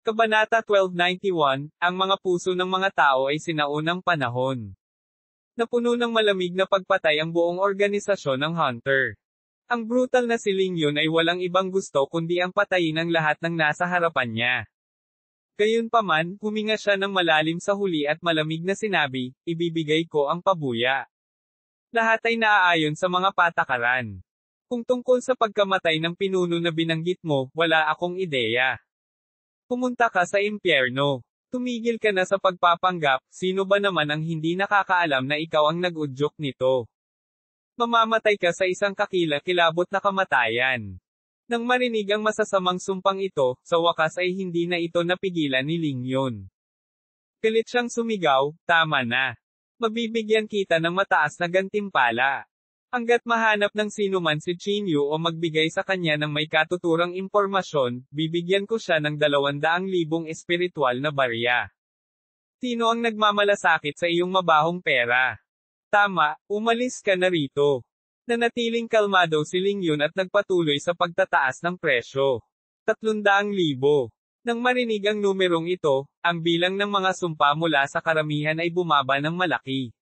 Kabanata 1291, ang mga puso ng mga tao ay sinaunang panahon. Napuno ng malamig na pagpatay ang buong organisasyon ng Hunter. Ang brutal na si Ling Yun ay walang ibang gusto kundi ang patayin ang lahat ng nasa harapan niya. Gayunpaman, huminga siya ng malalim sa huli at malamig na sinabi, ibibigay ko ang pabuya. Lahat ay naaayon sa mga patakaran. Kung tungkol sa pagkamatay ng pinuno na binanggit mo, wala akong ideya. Pumunta ka sa impyerno. Tumigil ka na sa pagpapanggap, sino ba naman ang hindi nakakaalam na ikaw ang nag-udyok nito? Mamamatay ka sa isang kakilakilabot na kamatayan. Nang marinig ang masasamang sumpang ito, sa wakas ay hindi na ito napigilan ni Ling Yun. Galit siyang sumigaw, tama na. Mabibigyan kita ng mataas na gantimpala. Hanggat mahanap ng sinuman si Qin Yu o magbigay sa kanya ng may katuturang impormasyon, bibigyan ko siya ng 200,000 espiritual na barya. Sino ang nagmamalasakit sa iyong mabahong pera? Tama, umalis ka na rito. Nanatiling kalmado si Ling Yun at nagpatuloy sa pagtataas ng presyo. 300,000. Nang marinig ang numerong ito, ang bilang ng mga sumpa mula sa karamihan ay bumaba ng malaki.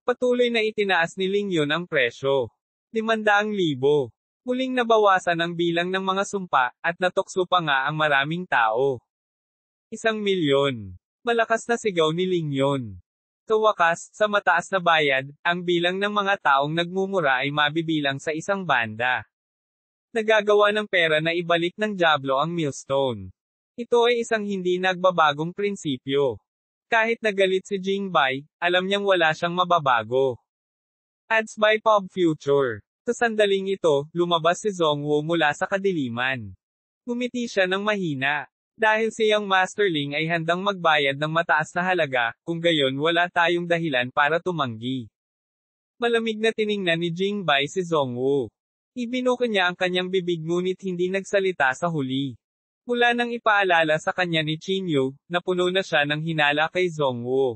Patuloy na itinaas ni Ling Yun ang presyo. 500,000. Muling nabawasan ang bilang ng mga sumpa, at natukso pa nga ang maraming tao. 1,000,000. Malakas na sigaw ni Ling Yun. Sa wakas, sa mataas na bayad, ang bilang ng mga taong nagmumura ay mabibilang sa isang banda. Nagagawa ng pera na ibalik ng dyablo ang millstone. Ito ay isang hindi nagbabagong prinsipyo. Kahit nagalit si Jingbai, alam niyang wala siyang mababago. Ads by Pop Future. Sa sandaling ito, lumabas si Zhongwu mula sa kadiliman. Ngumiti siya ng mahina. Dahil siyang masterling ay handang magbayad ng mataas na halaga, kung gayon wala tayong dahilan para tumanggi. Malamig na tiningnan ni Jingbai si Zhongwu. Ibinuko niya ang kanyang bibig ngunit hindi nagsalita sa huli. Mula nang ipaalala sa kanya ni Qin Yu, napuno na siya ng hinala kay Zhongwu.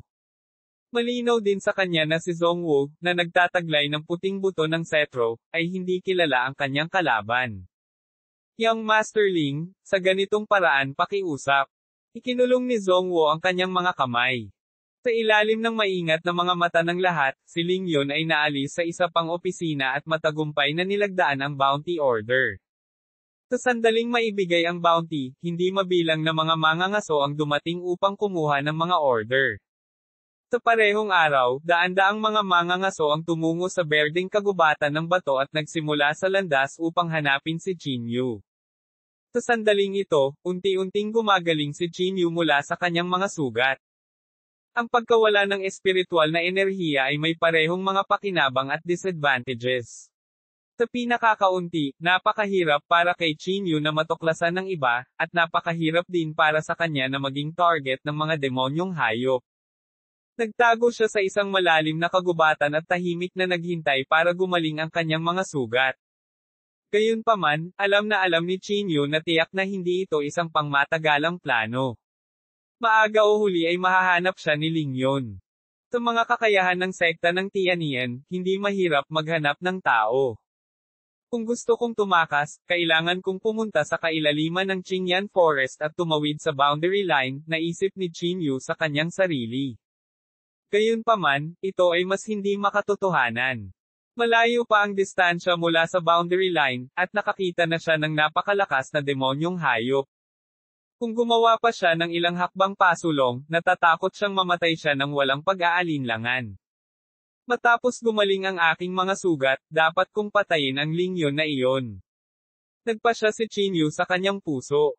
Malinaw din sa kanya na si Zhongwu, na nagtataglay ng puting buto ng cetro, ay hindi kilala ang kanyang kalaban. Young Masterling, sa ganitong paraan pakiusap. Ikinulong ni Zhongwu ang kanyang mga kamay. Sa ilalim ng maingat na mga mata ng lahat, si Ling Yun ay naalis sa isa pang opisina at matagumpay na nilagdaan ang bounty order. Sa sandaling maibigay ang bounty, hindi mabilang na mga mangangaso ang dumating upang kumuha ng mga order. Sa parehong araw, daan-daang mga mangangaso ang tumungo sa berdeng kagubatan ng bato at nagsimula sa landas upang hanapin si Qin Yu. Sa sandaling ito, unti-unting gumagaling si Qin Yu mula sa kanyang mga sugat. Ang pagkawala ng espiritual na enerhiya ay may parehong mga pakinabang at disadvantages. Sa pinakakaunti, napakahirap para kay Qin Yu na matuklasan ng iba, at napakahirap din para sa kanya na maging target ng mga demonyong hayop. Nagtago siya sa isang malalim na kagubatan at tahimik na naghintay para gumaling ang kanyang mga sugat. Gayunpaman, alam na alam ni Qin Yu na tiyak na hindi ito isang pangmatagalang plano. Maaga o huli ay mahahanap siya ni Ling Yun. Sa mga kakayahan ng sekta ng Tianyan, hindi mahirap maghanap ng tao. Kung gusto kong tumakas, kailangan kong pumunta sa kailaliman ng Qingyan Forest at tumawid sa boundary line, naisip ni Qin Yu sa kanyang sarili. Gayunpaman, ito ay mas hindi makatotohanan. Malayo pa ang distansya mula sa boundary line, at nakakita na siya ng napakalakas na demonyong hayop. Kung gumawa pa siya ng ilang hakbang pasulong, natatakot siyang mamatay siya ng walang pag-aalinlangan. Matapos gumaling ang aking mga sugat, dapat kong patayin ang Ling Yun na iyon. Nagpa siya si Qin Yu sa kanyang puso.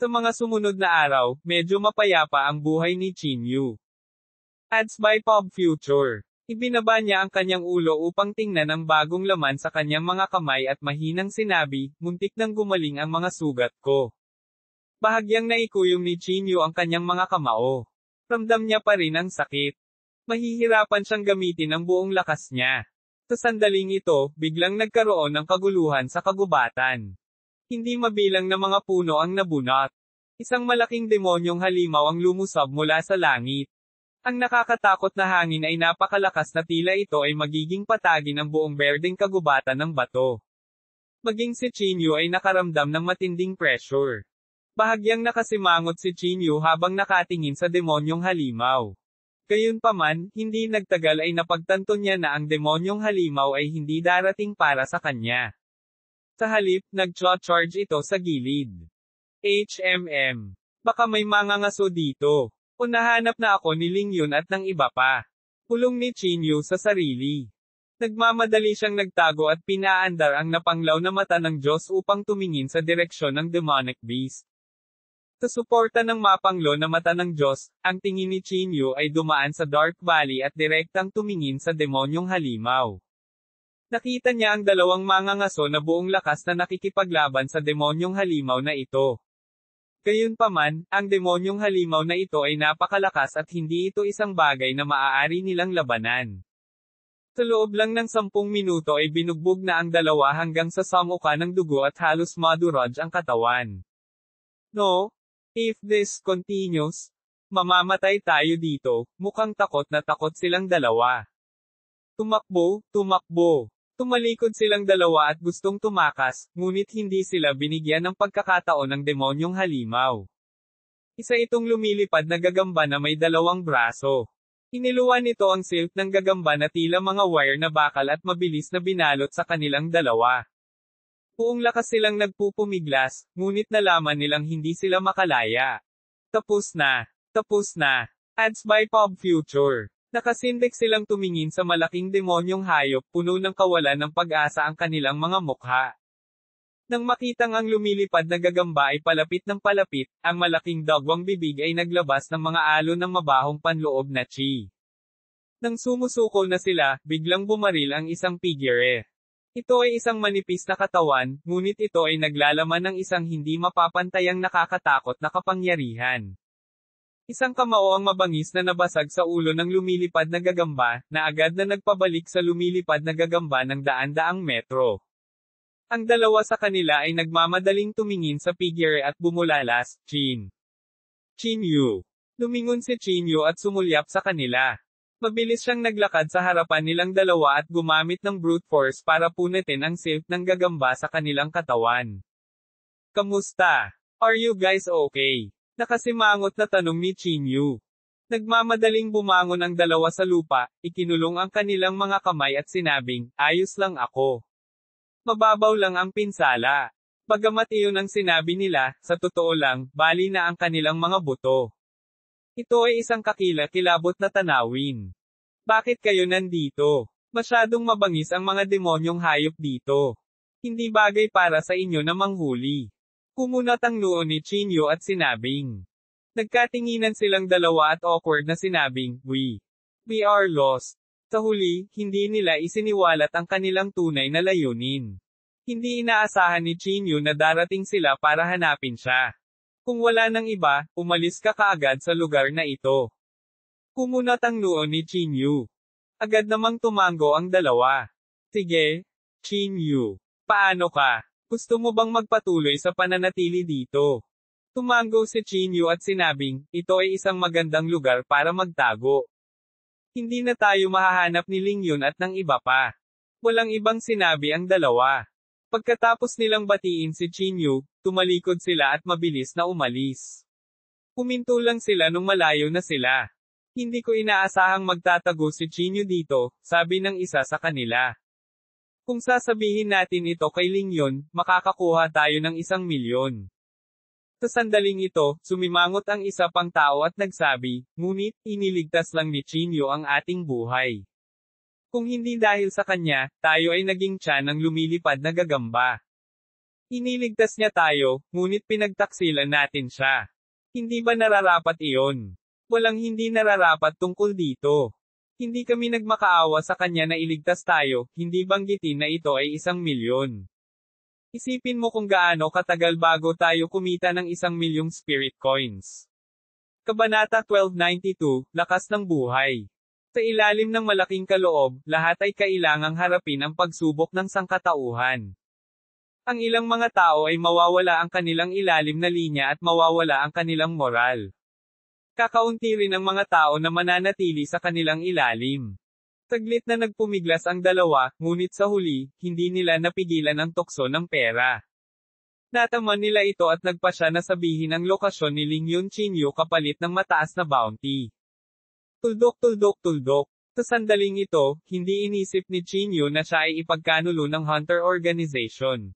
Sa mga sumunod na araw, medyo mapayapa ang buhay ni Qin Yu. Ads by Pop Future. Ibinaba niya ang kanyang ulo upang tingnan ang bagong laman sa kanyang mga kamay at mahinang sinabi, muntik nang gumaling ang mga sugat ko. Bahagyang naikuyong ni Qin Yu ang kanyang mga kamao. Ramdam niya pa rin ang sakit. Mahihirapan siyang gamitin ang buong lakas niya. Sa sandaling ito, biglang nagkaroon ng kaguluhan sa kagubatan. Hindi mabilang na mga puno ang nabunot. Isang malaking demonyong halimaw ang lumusab mula sa langit. Ang nakakatakot na hangin ay napakalakas na tila ito ay magiging patagin ang buong berdeng kagubatan ng bato. Maging si Qin Yu ay nakaramdam ng matinding pressure. Bahagyang nakasimangot si Chinyu habang nakatingin sa demonyong halimaw. Gayunpaman, hindi nagtagal ay napagtanto niya na ang demonyong halimaw ay hindi darating para sa kanya. Sa halip, nag-charge ito sa gilid. Baka may mangangaso dito. O nahanap na ako ni Lingyun at ng iba pa. Pulong ni Chinyu sa sarili. Nagmamadali siyang nagtago at pinaandar ang napanglaw na mata ng Diyos upang tumingin sa direksyon ng demonic beast. Sa suporta ng mapanglo na mata ng Diyos, ang tingin ni Chinyu ay dumaan sa Dark Valley at direktang tumingin sa demonyong halimaw. Nakita niya ang dalawang mangangaso na buong lakas na nakikipaglaban sa demonyong halimaw na ito. Gayunpaman, ang demonyong halimaw na ito ay napakalakas at hindi ito isang bagay na maaari nilang labanan. Sa loob lang ng 10 minuto ay binugbog na ang dalawa hanggang sa samuka ng dugo at halos madurog ang katawan. No? If this continues, mamamatay tayo dito, mukhang takot na takot silang dalawa. Tumakbo. Tumalikod silang dalawa at gustong tumakas, ngunit hindi sila binigyan ng pagkakataon ng demonyong halimaw. Isa itong lumilipad na gagamba na may 2 braso. Iniluwan nito ang silk ng gagamba na tila mga wire na bakal at mabilis na binalot sa kanilang dalawa. Buong lakas silang nagpupumiglas, ngunit nalaman nilang hindi sila makalaya. Tapos na. Ads by Pop Future. Nakasindik silang tumingin sa malaking demonyong hayop, puno ng kawalan ng pag-asa ang kanilang mga mukha. Nang makitang ang lumilipad na gagamba ay palapit ng palapit, ang malaking dagwang bibig ay naglabas ng mga alon ng mabahong panloob na chi. Nang sumusuko na sila, biglang bumaril ang isang figure. Ito ay isang manipis na katawan, ngunit ito ay naglalaman ng isang hindi mapapantayang nakakatakot na kapangyarihan. Isang kamao ang mabangis na nabasag sa ulo ng lumilipad na gagamba, na agad na nagpabalik sa lumilipad na gagamba ng daan-daang metro. Ang dalawa sa kanila ay nagmamadaling tumingin sa figure at bumulalas, Chinyu. Lumingon si Chinyu at sumulyap sa kanila. Mabilis siyang naglakad sa harapan nilang dalawa at gumamit ng brute force para punitin ang silk ng gagamba sa kanilang katawan. Kamusta? Are you guys okay? Nakasimangot na tanong ni Chinyu. Nagmamadaling bumangon ang dalawa sa lupa, ikinulong ang kanilang mga kamay at sinabing, ayos lang ako. Mababaw lang ang pinsala. Bagamat iyon ang sinabi nila, sa totoo lang, bali na ang kanilang mga buto. Ito ay isang kakilakilabot na tanawin. Bakit kayo nandito? Masyadong mabangis ang mga demonyong hayop dito. Hindi bagay para sa inyo na manghuli. Kumunat ang noo ni Chinyu at sinabing. Nagkatinginan silang dalawa at awkward na sinabing, we are lost. Sa huli, hindi nila isiniwalat ang kanilang tunay na layunin. Hindi inaasahan ni Chinyu na darating sila para hanapin siya. Kung wala nang iba, umalis ka kaagad sa lugar na ito. Kumunat ang noo ni Chinyu. Agad namang tumango ang dalawa. Sige, Chinyu. Paano ka? Gusto mo bang magpatuloy sa pananatili dito? Tumango si Chinyu at sinabing, ito ay isang magandang lugar para magtago. Hindi na tayo mahahanap ni Lingyun at ng iba pa. Walang ibang sinabi ang dalawa. Pagkatapos nilang batiin si Chinyu, tumalikod sila at mabilis na umalis. Huminto lang sila nung malayo na sila. Hindi ko inaasahang magtatago si Chinyu dito, sabi ng isa sa kanila. Kung sasabihin natin ito kay Lingyun, makakakuha tayo ng 1 milyon. Sa sandaling ito, sumimangot ang isa pang tao at nagsabi, ngunit, iniligtas lang ni Chinyu ang ating buhay. Kung hindi dahil sa kanya, tayo ay naging tiyan ng lumilipad na gagamba. Iniligtas niya tayo, ngunit pinagtaksilan natin siya. Hindi ba nararapat iyon? Walang hindi nararapat tungkol dito. Hindi kami nagmakaawa sa kanya na iligtas tayo, hindi banggitin na ito ay 1 milyon. Isipin mo kung gaano katagal bago tayo kumita ng 1 milyong spirit coins. Kabanata 1292, Lakas ng Buhay. Sa ilalim ng malaking kaloob, lahat ay kailangang harapin ang pagsubok ng sangkatauhan. Ang ilang mga tao ay mawawala ang kanilang ilalim na linya at mawawala ang kanilang moral. Kakaunti rin ang mga tao na mananatili sa kanilang ilalim. Saglit na nagpumiglas ang dalawa, ngunit sa huli, hindi nila napigilan ang tukso ng pera. Nataman nila ito at nagpasya na sabihin ang lokasyon ni Ling Yun Chinyu kapalit ng mataas na bounty. Tuldok. Sa sandaling ito, hindi inisip ni Chinyu na siya ay ipagkanulo ng Hunter Organization.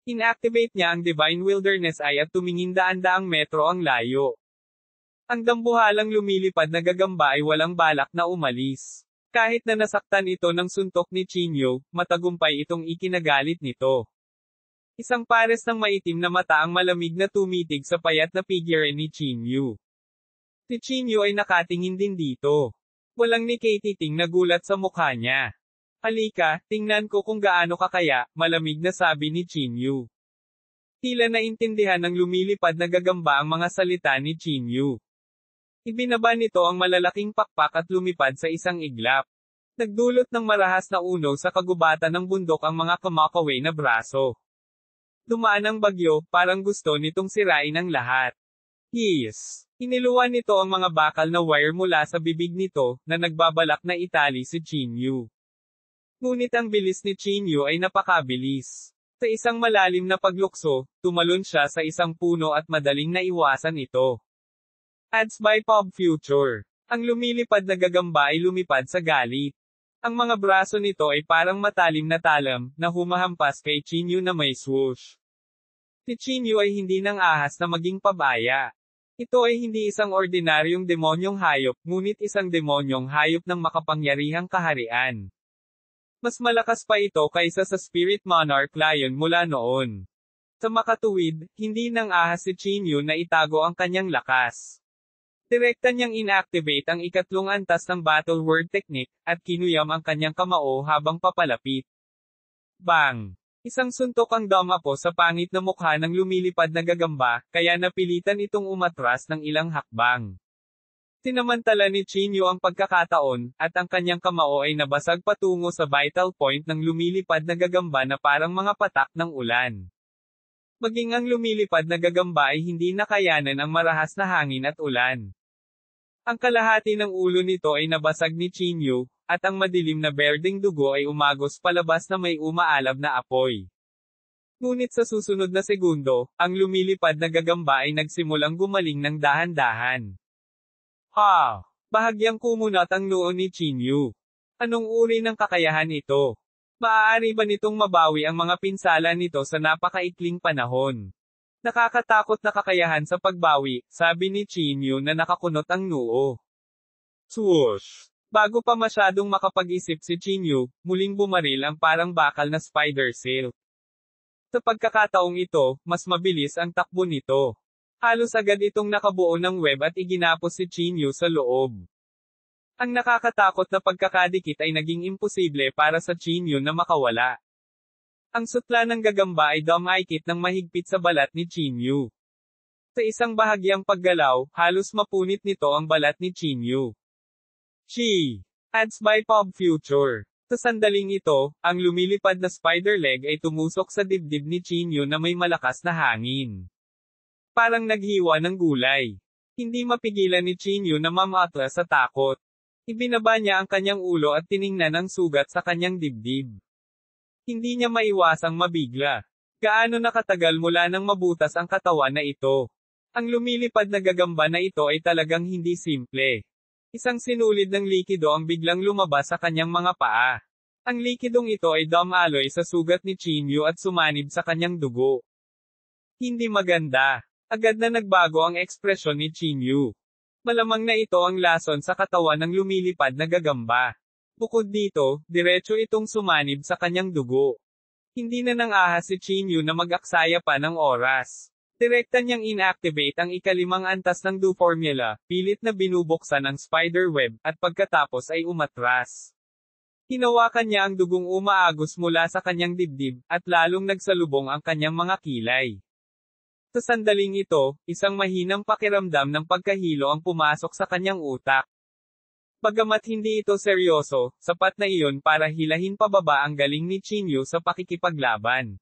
Inactivate niya ang Divine Wilderness Eye at tumingin daan-daang metro ang layo. Ang dambuhalang lumilipad na gagamba ay walang balak na umalis. Kahit na nasaktan ito ng suntok ni Chinyu, matagumpay itong ikinagalit nito. Isang pares ng maitim na mata ang malamig na tumitig sa payat na figure ni Chinyu. Si Chinyu ay nakatingin din dito. Walang nikatiting na gulat sa mukha niya. Halika, tingnan ko kung gaano ka kaya, malamig na sabi ni Chinyu. Tila naintindihan ng lumilipad na gagamba ang mga salita ni Chinyu. Ibinaba nito ang malalaking pakpak at lumipad sa isang iglap. Nagdulot ng marahas na uno sa kagubatan ng bundok ang mga kumakaway na braso. Dumaan ang bagyo, parang gusto nitong sirain ang lahat. Yes. Iniluwan nito ang mga bakal na wire mula sa bibig nito, na nagbabalak na itali si Chinyu. Ngunit ang bilis ni Chinyu ay napakabilis. Sa isang malalim na paglukso, tumalon siya sa isang puno at madaling naiwasan ito. Ads by Pop Future. Ang lumilipad na gagamba ay lumipad sa galit. Ang mga braso nito ay parang matalim na talam, na humahampas kay Chinyu na may swoosh. Si Chinyu ay hindi nang ahas na maging pabaya. Ito ay hindi isang ordinaryong demonyong hayop, ngunit isang demonyong hayop ng makapangyarihang kaharian. Mas malakas pa ito kaysa sa Spirit Monarch Lion mula noon. Sa makatuwid, hindi nang ahas si Chinyu na itago ang kanyang lakas. Direkta niyang inactivate ang ikatlong antas ng Battle Word Technique, at kinuyam ang kanyang kamao habang papalapit. Bang! Isang suntok ang dumapo sa pangit na mukha ng lumilipad na gagamba, kaya napilitan itong umatras ng ilang hakbang. Sinamantala ni Chinyu ang pagkakataon, at ang kanyang kamao ay nabasag patungo sa vital point ng lumilipad na gagamba na parang mga patak ng ulan. Maging ang lumilipad na gagamba ay hindi nakayanan ang marahas na hangin at ulan. Ang kalahati ng ulo nito ay nabasag ni Chinyu, at ang madilim na berdeng dugo ay umagos palabas na may umaalab na apoy. Ngunit sa susunod na segundo, ang lumilipad na gagamba ay nagsimulang gumaling ng dahan-dahan. Ha! Bahagyang kumunat ang noo ni Chinyu. Anong uri ng kakayahan ito? Maaari ba nitong mabawi ang mga pinsala nito sa napakaikling panahon? Nakakatakot na kakayahan sa pagbawi, sabi ni Chinyu na nakakunot ang noo. Swoosh! Bago pa masyadong makapag-isip si Chinyu, muling bumaril ang parang bakal na spider silk. Sa pagkakataong ito, mas mabilis ang takbo nito. Halos agad itong nakabuo ng web at iginapos si Chinyu sa loob. Ang nakakatakot na pagkakadikit ay naging imposible para sa Chinyu na makawala. Ang sutla ng gagamba ay dumaikit ng mahigpit sa balat ni Chinyu. Sa isang bahagyang paggalaw, halos mapunit nito ang balat ni Chinyu. Ads by Pop Future. Sa sandaling ito, ang lumilipad na spider leg ay tumusok sa dibdib ni Chinyu na may malakas na hangin. Parang naghiwa ng gulay. Hindi mapigilan ni Chinyu na mamatla sa takot. Ibinaba niya ang kanyang ulo at tiningnan ang sugat sa kanyang dibdib. Hindi niya maiwasang mabigla. Gaano nakatagal mula nang mabutas ang katawan na ito? Ang lumilipad na gagamba na ito ay talagang hindi simple. Isang sinulid ng likido ang biglang lumabas sa kanyang mga paa. Ang likidong ito ay dumaloy sa sugat ni Chinyu at sumanib sa kanyang dugo. Hindi maganda. Agad na nagbago ang ekspresyon ni Chinyu. Malamang na ito ang lason sa katawan ng lumilipad na gagamba. Bukod dito, diretso itong sumanib sa kanyang dugo. Hindi na nang ahas si Chinyu na mag-aksaya pa ng oras. Direkta niyang inactivate ang ikalimang antas ng Do Formula, pilit na binubuksan ang spider web, at pagkatapos ay umatras. Hinawakan niya ang dugong umaagos mula sa kanyang dibdib, at lalong nagsalubong ang kanyang mga kilay. Sa sandaling ito, isang mahinang pakiramdam ng pagkahilo ang pumasok sa kanyang utak. Bagamat hindi ito seryoso, sapat na iyon para hilahin pababa ang galing ni Chinyu sa pakikipaglaban.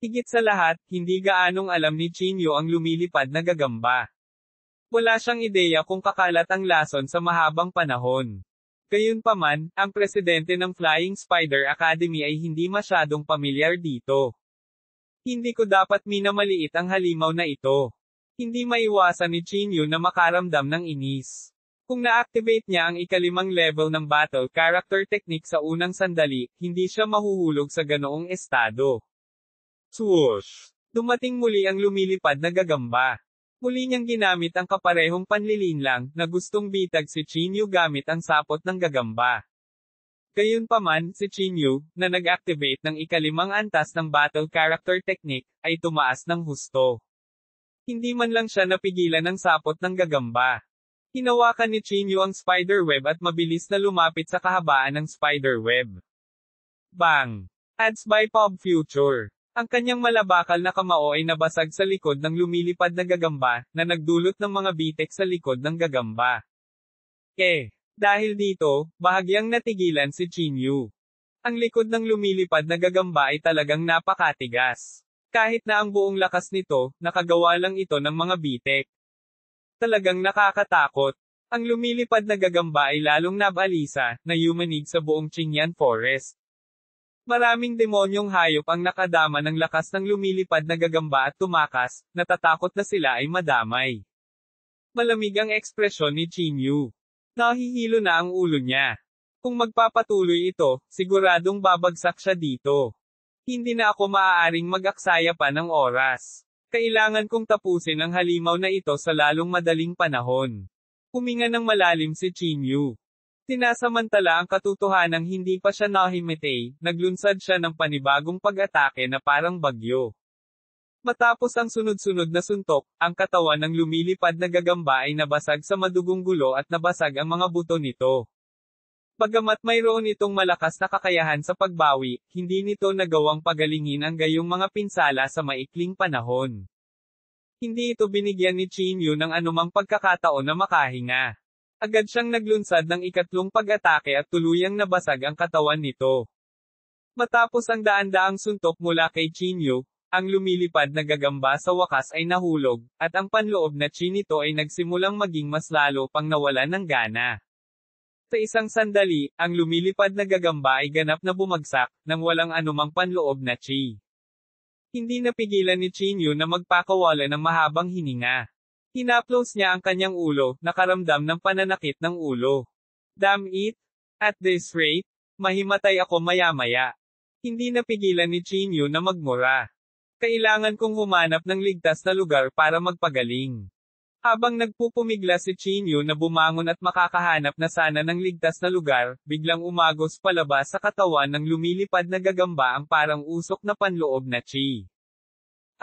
Higit sa lahat, hindi gaanong alam ni Chinyu ang lumilipad na gagamba. Wala siyang ideya kung kakalat ang lason sa mahabang panahon. Gayunpaman, ang presidente ng Flying Spider Academy ay hindi masyadong pamilyar dito. Hindi ko dapat minamaliit ang halimaw na ito. Hindi maiwasan ni Chinyu na makaramdam ng inis. Kung na-activate niya ang ikalimang level ng battle character technique sa unang sandali, hindi siya mahuhulog sa ganoong estado. Swoosh! Dumating muli ang lumilipad na gagamba. Muli niyang ginamit ang kaparehong panlilinlang na gustong bitag si Chinyu gamit ang sapot ng gagamba. Gayunpaman, si Chinyu, na nag-activate ng ikalimang antas ng battle character technique, ay tumaas ng husto. Hindi man lang siya napigilan ng sapot ng gagamba. Hinawakan ni Chinyu ang spiderweb at mabilis na lumapit sa kahabaan ng spiderweb. Bang! Adds by Pop Future. Ang kanyang malabakal na kamao ay nabasag sa likod ng lumilipad na gagamba, na nagdulot ng mga bitek sa likod ng gagamba. Dahil dito, bahagyang natigilan si Chinyu. Ang likod ng lumilipad na gagamba ay talagang napakatigas. Kahit na ang buong lakas nito, nakagawa lang ito ng mga bitek. Talagang nakakatakot. Ang lumilipad na gagamba ay lalong nabalisa, na yumanig sa buong Qingyan Forest. Maraming demonyong hayop ang nakadama ng lakas ng lumilipad na gagamba at tumakas, natatakot na sila ay madamay. Malamig ang ekspresyon ni Chinyu. Nahihilo na ang ulo niya. Kung magpapatuloy ito, siguradong babagsak siya dito. Hindi na ako maaaring mag-aksaya pa ng oras. Kailangan kong tapusin ang halimaw na ito sa lalong madaling panahon. Huminga ng malalim si Chinyu. Tinasamantala ang katotohanang hindi pa siya nahimatay, naglunsad siya ng panibagong pag-atake na parang bagyo. Matapos ang sunod-sunod na suntok, ang katawan ng lumilipad na gagamba ay nabasag sa madugong gulo at nabasag ang mga buto nito. Bagamat mayroon itong malakas na kakayahan sa pagbawi, hindi nito nagawang pagalingin ang gayong mga pinsala sa maikling panahon. Hindi ito binigyan ni Chinyu ng anumang pagkakataon na makahinga. Agad siyang naglunsad ng ikatlong pag-atake at tuluyang nabasag ang katawan nito. Matapos ang daan-daang suntok mula kay Chinyu, ang lumilipad na gagamba sa wakas ay nahulog, at ang panloob na chi nito ay nagsimulang maging mas lalo pang nawalan ng gana. Sa isang sandali, ang lumilipad na gagamba ay ganap na bumagsak, nang walang anumang panloob na chi. Hindi napigilan ni Chinyu na magpakawala ng mahabang hininga. Hinaplos niya ang kanyang ulo, nakaramdam ng pananakit ng ulo. Damn it! At this rate, mahimatay ako maya-maya. Hindi napigilan ni Chinyu na magmura. Kailangan kong humanap ng ligtas na lugar para magpagaling. Habang nagpupumigla si Chinyu na bumangon at makakahanap na sana ng ligtas na lugar, biglang umagos palabas sa katawan ng lumilipad na gagamba ang parang usok na panloob na chi.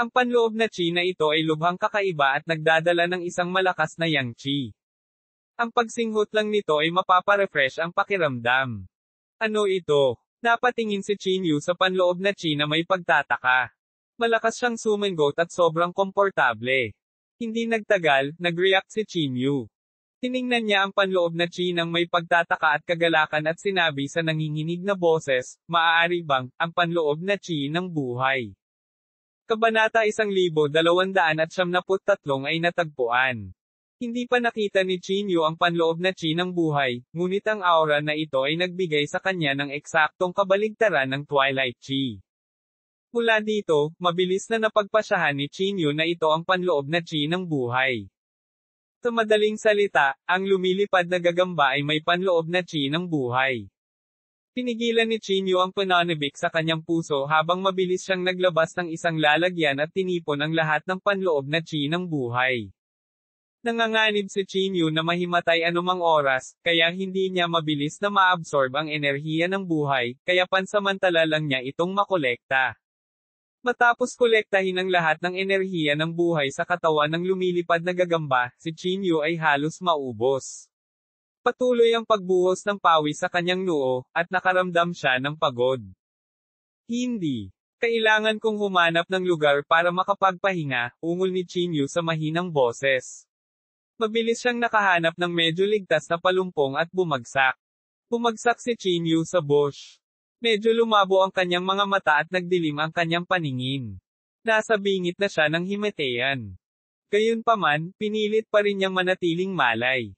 Ang panloob na chi na ito ay lubhang kakaiba at nagdadala ng isang malakas na yang chi. Ang pagsinghot lang nito ay mapaparefresh ang pakiramdam. Ano ito? Napatingin si Chinyu sa panloob na chi na may pagtataka. Malakas siyang sumingot at sobrang komportable. Hindi nagtagal, nag-react si Chinyu. Tiningnan niya ang panloob na chi ng may pagtataka at kagalakan at sinabi sa nanginginig na boses, maaari bang, ang panloob na chi ng buhay? Kabanata 1273 ay natagpuan. Hindi pa nakita ni Chinyu ang panloob na chi ng buhay, ngunit ang aura na ito ay nagbigay sa kanya ng eksaktong kabaligtaran ng Twilight Chi. Mula dito, mabilis na napagpasyahan ni Chinyu na ito ang panloob na chi ng buhay. Sa madaling salita, ang lumilipad na gagamba ay may panloob na chi ng buhay. Pinigilan ni Chinyu ang pananabik sa kanyang puso habang mabilis siyang naglabas ng isang lalagyan at tinipon ang lahat ng panloob na chi ng buhay. Nanganganib si Chinyu na mahimatay anumang oras, kaya hindi niya mabilis na maabsorb ang enerhiya ng buhay, kaya pansamantala lang niya itong makolekta. Matapos kolektahin ang lahat ng enerhiya ng buhay sa katawan ng lumilipad na gagamba, si Chinyu ay halos maubos. Patuloy ang pagbuhos ng pawis sa kanyang noo, at nakaramdam siya ng pagod. Hindi. Kailangan kong humanap ng lugar para makapagpahinga, ungol ni Chinyu sa mahinang boses. Mabilis siyang nakahanap ng medyo ligtas na palumpong at bumagsak. Bumagsak si Chinyu sa bush. Medyo lumabo ang kanyang mga mata at nagdilim ang kanyang paningin. Nasa bingit na siya ng himatayan. Gayunpaman, pinilit pa rin niyang manatiling malay.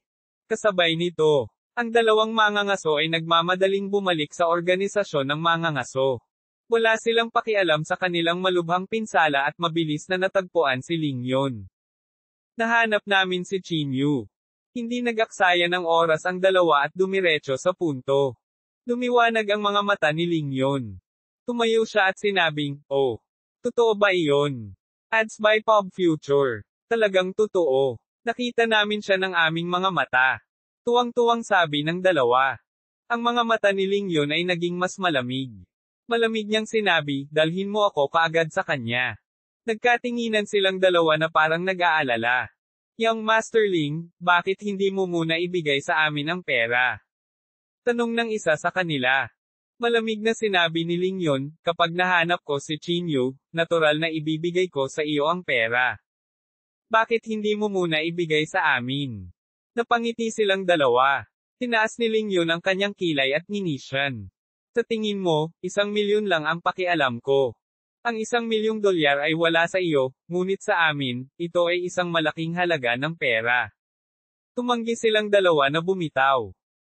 Kasabay nito, ang dalawang mangangaso ay nagmamadaling bumalik sa organisasyon ng mangangaso. Wala silang pakialam sa kanilang malubhang pinsala at mabilis na natagpuan si Lingyon. Nahanap namin si Chinyu. Hindi nag-aksaya ng oras ang dalawa at dumiretso sa punto. Lumiwanag ang mga mata ni Lingyon. Tumayo siya at sinabing, "Oh, totoo ba iyon? Ads by Pop Future. Talagang totoo. Nakita namin siya ng aming mga mata." Tuwang-tuwang sabi ng dalawa. Ang mga mata ni Lingyon ay naging mas malamig. Malamig niyang sinabi, "Dalhin mo ako kaagad sa kanya." Nagkatinginan silang dalawa na parang nag-aalala. "Young Master Ling, bakit hindi mo muna ibigay sa amin ang pera?" Tanong ng isa sa kanila. Malamig na sinabi ni Lingyon, "Kapag nahanap ko si Chinyu, natural na ibibigay ko sa iyo ang pera. Bakit hindi mo muna ibigay sa amin?" Napangiti silang dalawa. Tinaas ni Lingyon ang kanyang kilay at nginisyan. "Sa tingin mo, 1,000,000 lang ang pakialam ko. Ang 1,000,000 dolyar ay wala sa iyo, ngunit sa amin, ito ay isang malaking halaga ng pera." Tumanggi silang dalawa na bumitaw.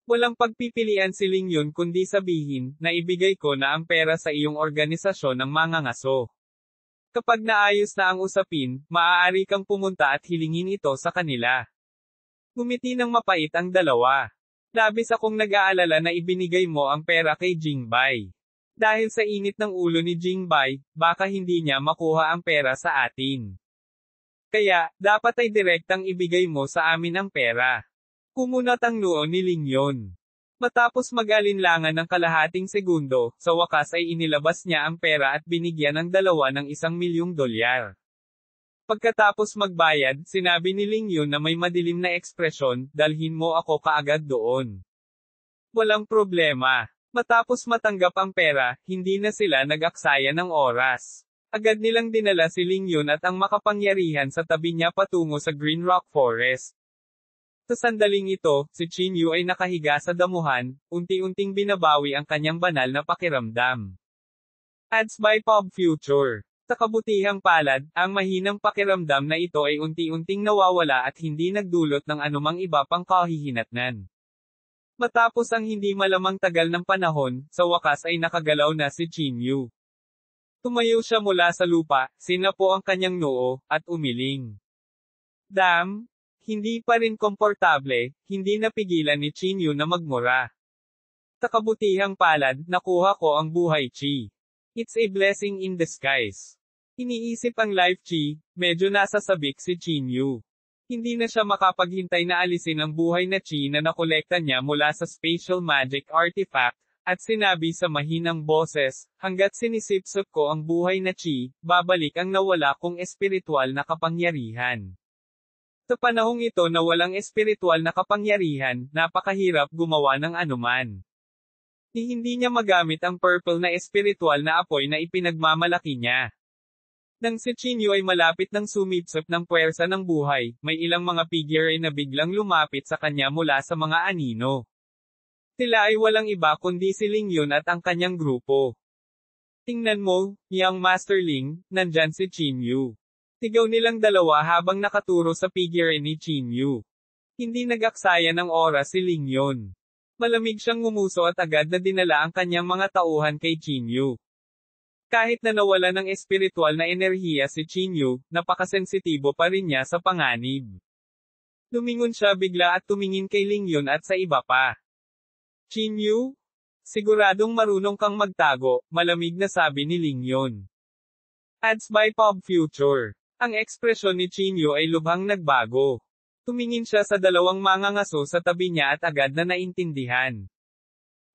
Walang pagpipilian si Lingyon kundi sabihin, na ibigay ko na ang pera sa iyong organisasyon ng mangangaso. Kapag naayos na ang usapin, maaari kang pumunta at hilingin ito sa kanila. Ngumiti ng mapait ang dalawa. "Labis akong nag-aalala na ibinigay mo ang pera kay Jingbei. Dahil sa init ng ulo ni Jingbei, baka hindi niya makuha ang pera sa atin. Kaya, dapat ay direktang ibigay mo sa amin ang pera." Kumunat ang noo ni Lingyon. Matapos mag-alinlangan ng kalahating segundo, sa wakas ay inilabas niya ang pera at binigyan ng dalawa ng 1,000,000 dolyar. Pagkatapos magbayad, sinabi ni Lingyon na may madilim na ekspresyon, "Dalhin mo ako kaagad doon." Walang problema. Matapos matanggap ang pera, hindi na sila nag-aksaya ng oras. Agad nilang dinala si Lingyon at ang makapangyarihan sa tabi niya patungo sa Green Rock Forest. Sa sandaling ito, si Chinyu ay nakahiga sa damuhan, unti-unting binabawi ang kanyang banal na pakiramdam. Ads by Pop Future. Sa kabutihang palad, ang mahinang pakiramdam na ito ay unti-unting nawawala at hindi nagdulot ng anumang iba pang kahihinatnan. Matapos ang hindi malamang tagal ng panahon, sa wakas ay nakagalaw na si Chinyu. Tumayo siya mula sa lupa, sinapo ang kanyang noo, at umiling. Damn! Hindi pa rin komportable, hindi napigilan ni Chinyu na magmura. Sa kabutihang palad, nakuha ko ang buhay chi. It's a blessing in disguise. Iniisip ang life chi, medyo nasasabik si Chinyu. Hindi na siya makapaghintay na alisin ang buhay na chi na nakolekta niya mula sa spatial magic artifact, at sinabi sa mahinang boses, "Hanggat sinisipsop ko ang buhay na chi, babalik ang nawala kong espiritual na kapangyarihan." Sa panahong ito na walang espiritual na kapangyarihan, napakahirap gumawa ng anuman. Hindi niya magamit ang purple na espiritual na apoy na ipinagmamalaki niya. Nang si Chinyu ay malapit ng sumipsop ng puwersa ng buhay, may ilang mga figure ay na biglang lumapit sa kanya mula sa mga anino. Sila ay walang iba kundi si Lingyon at ang kanyang grupo. "Tingnan mo, Young Master Ling, nandyan si Chinyu." Sigaw nilang dalawa habang nakaturo sa figure ni Chinyu. Hindi nag-aksaya ng oras si Lingyon. Malamig siyang ngumuso at agad na dinala ang kanyang mga tauhan kay Chinyu. Kahit na nawala ng espiritual na enerhiya si Chinyu, napakasensitibo pa rin niya sa panganib. Lumingon siya bigla at tumingin kay Lingyon at sa iba pa. "Chinyu? Siguradong marunong kang magtago," malamig na sabi ni Lingyon. Ads by Pop Future. Ang ekspresyon ni Chinyu ay lubhang nagbago. Tumingin siya sa dalawang mangangaso sa tabi niya at agad na naintindihan.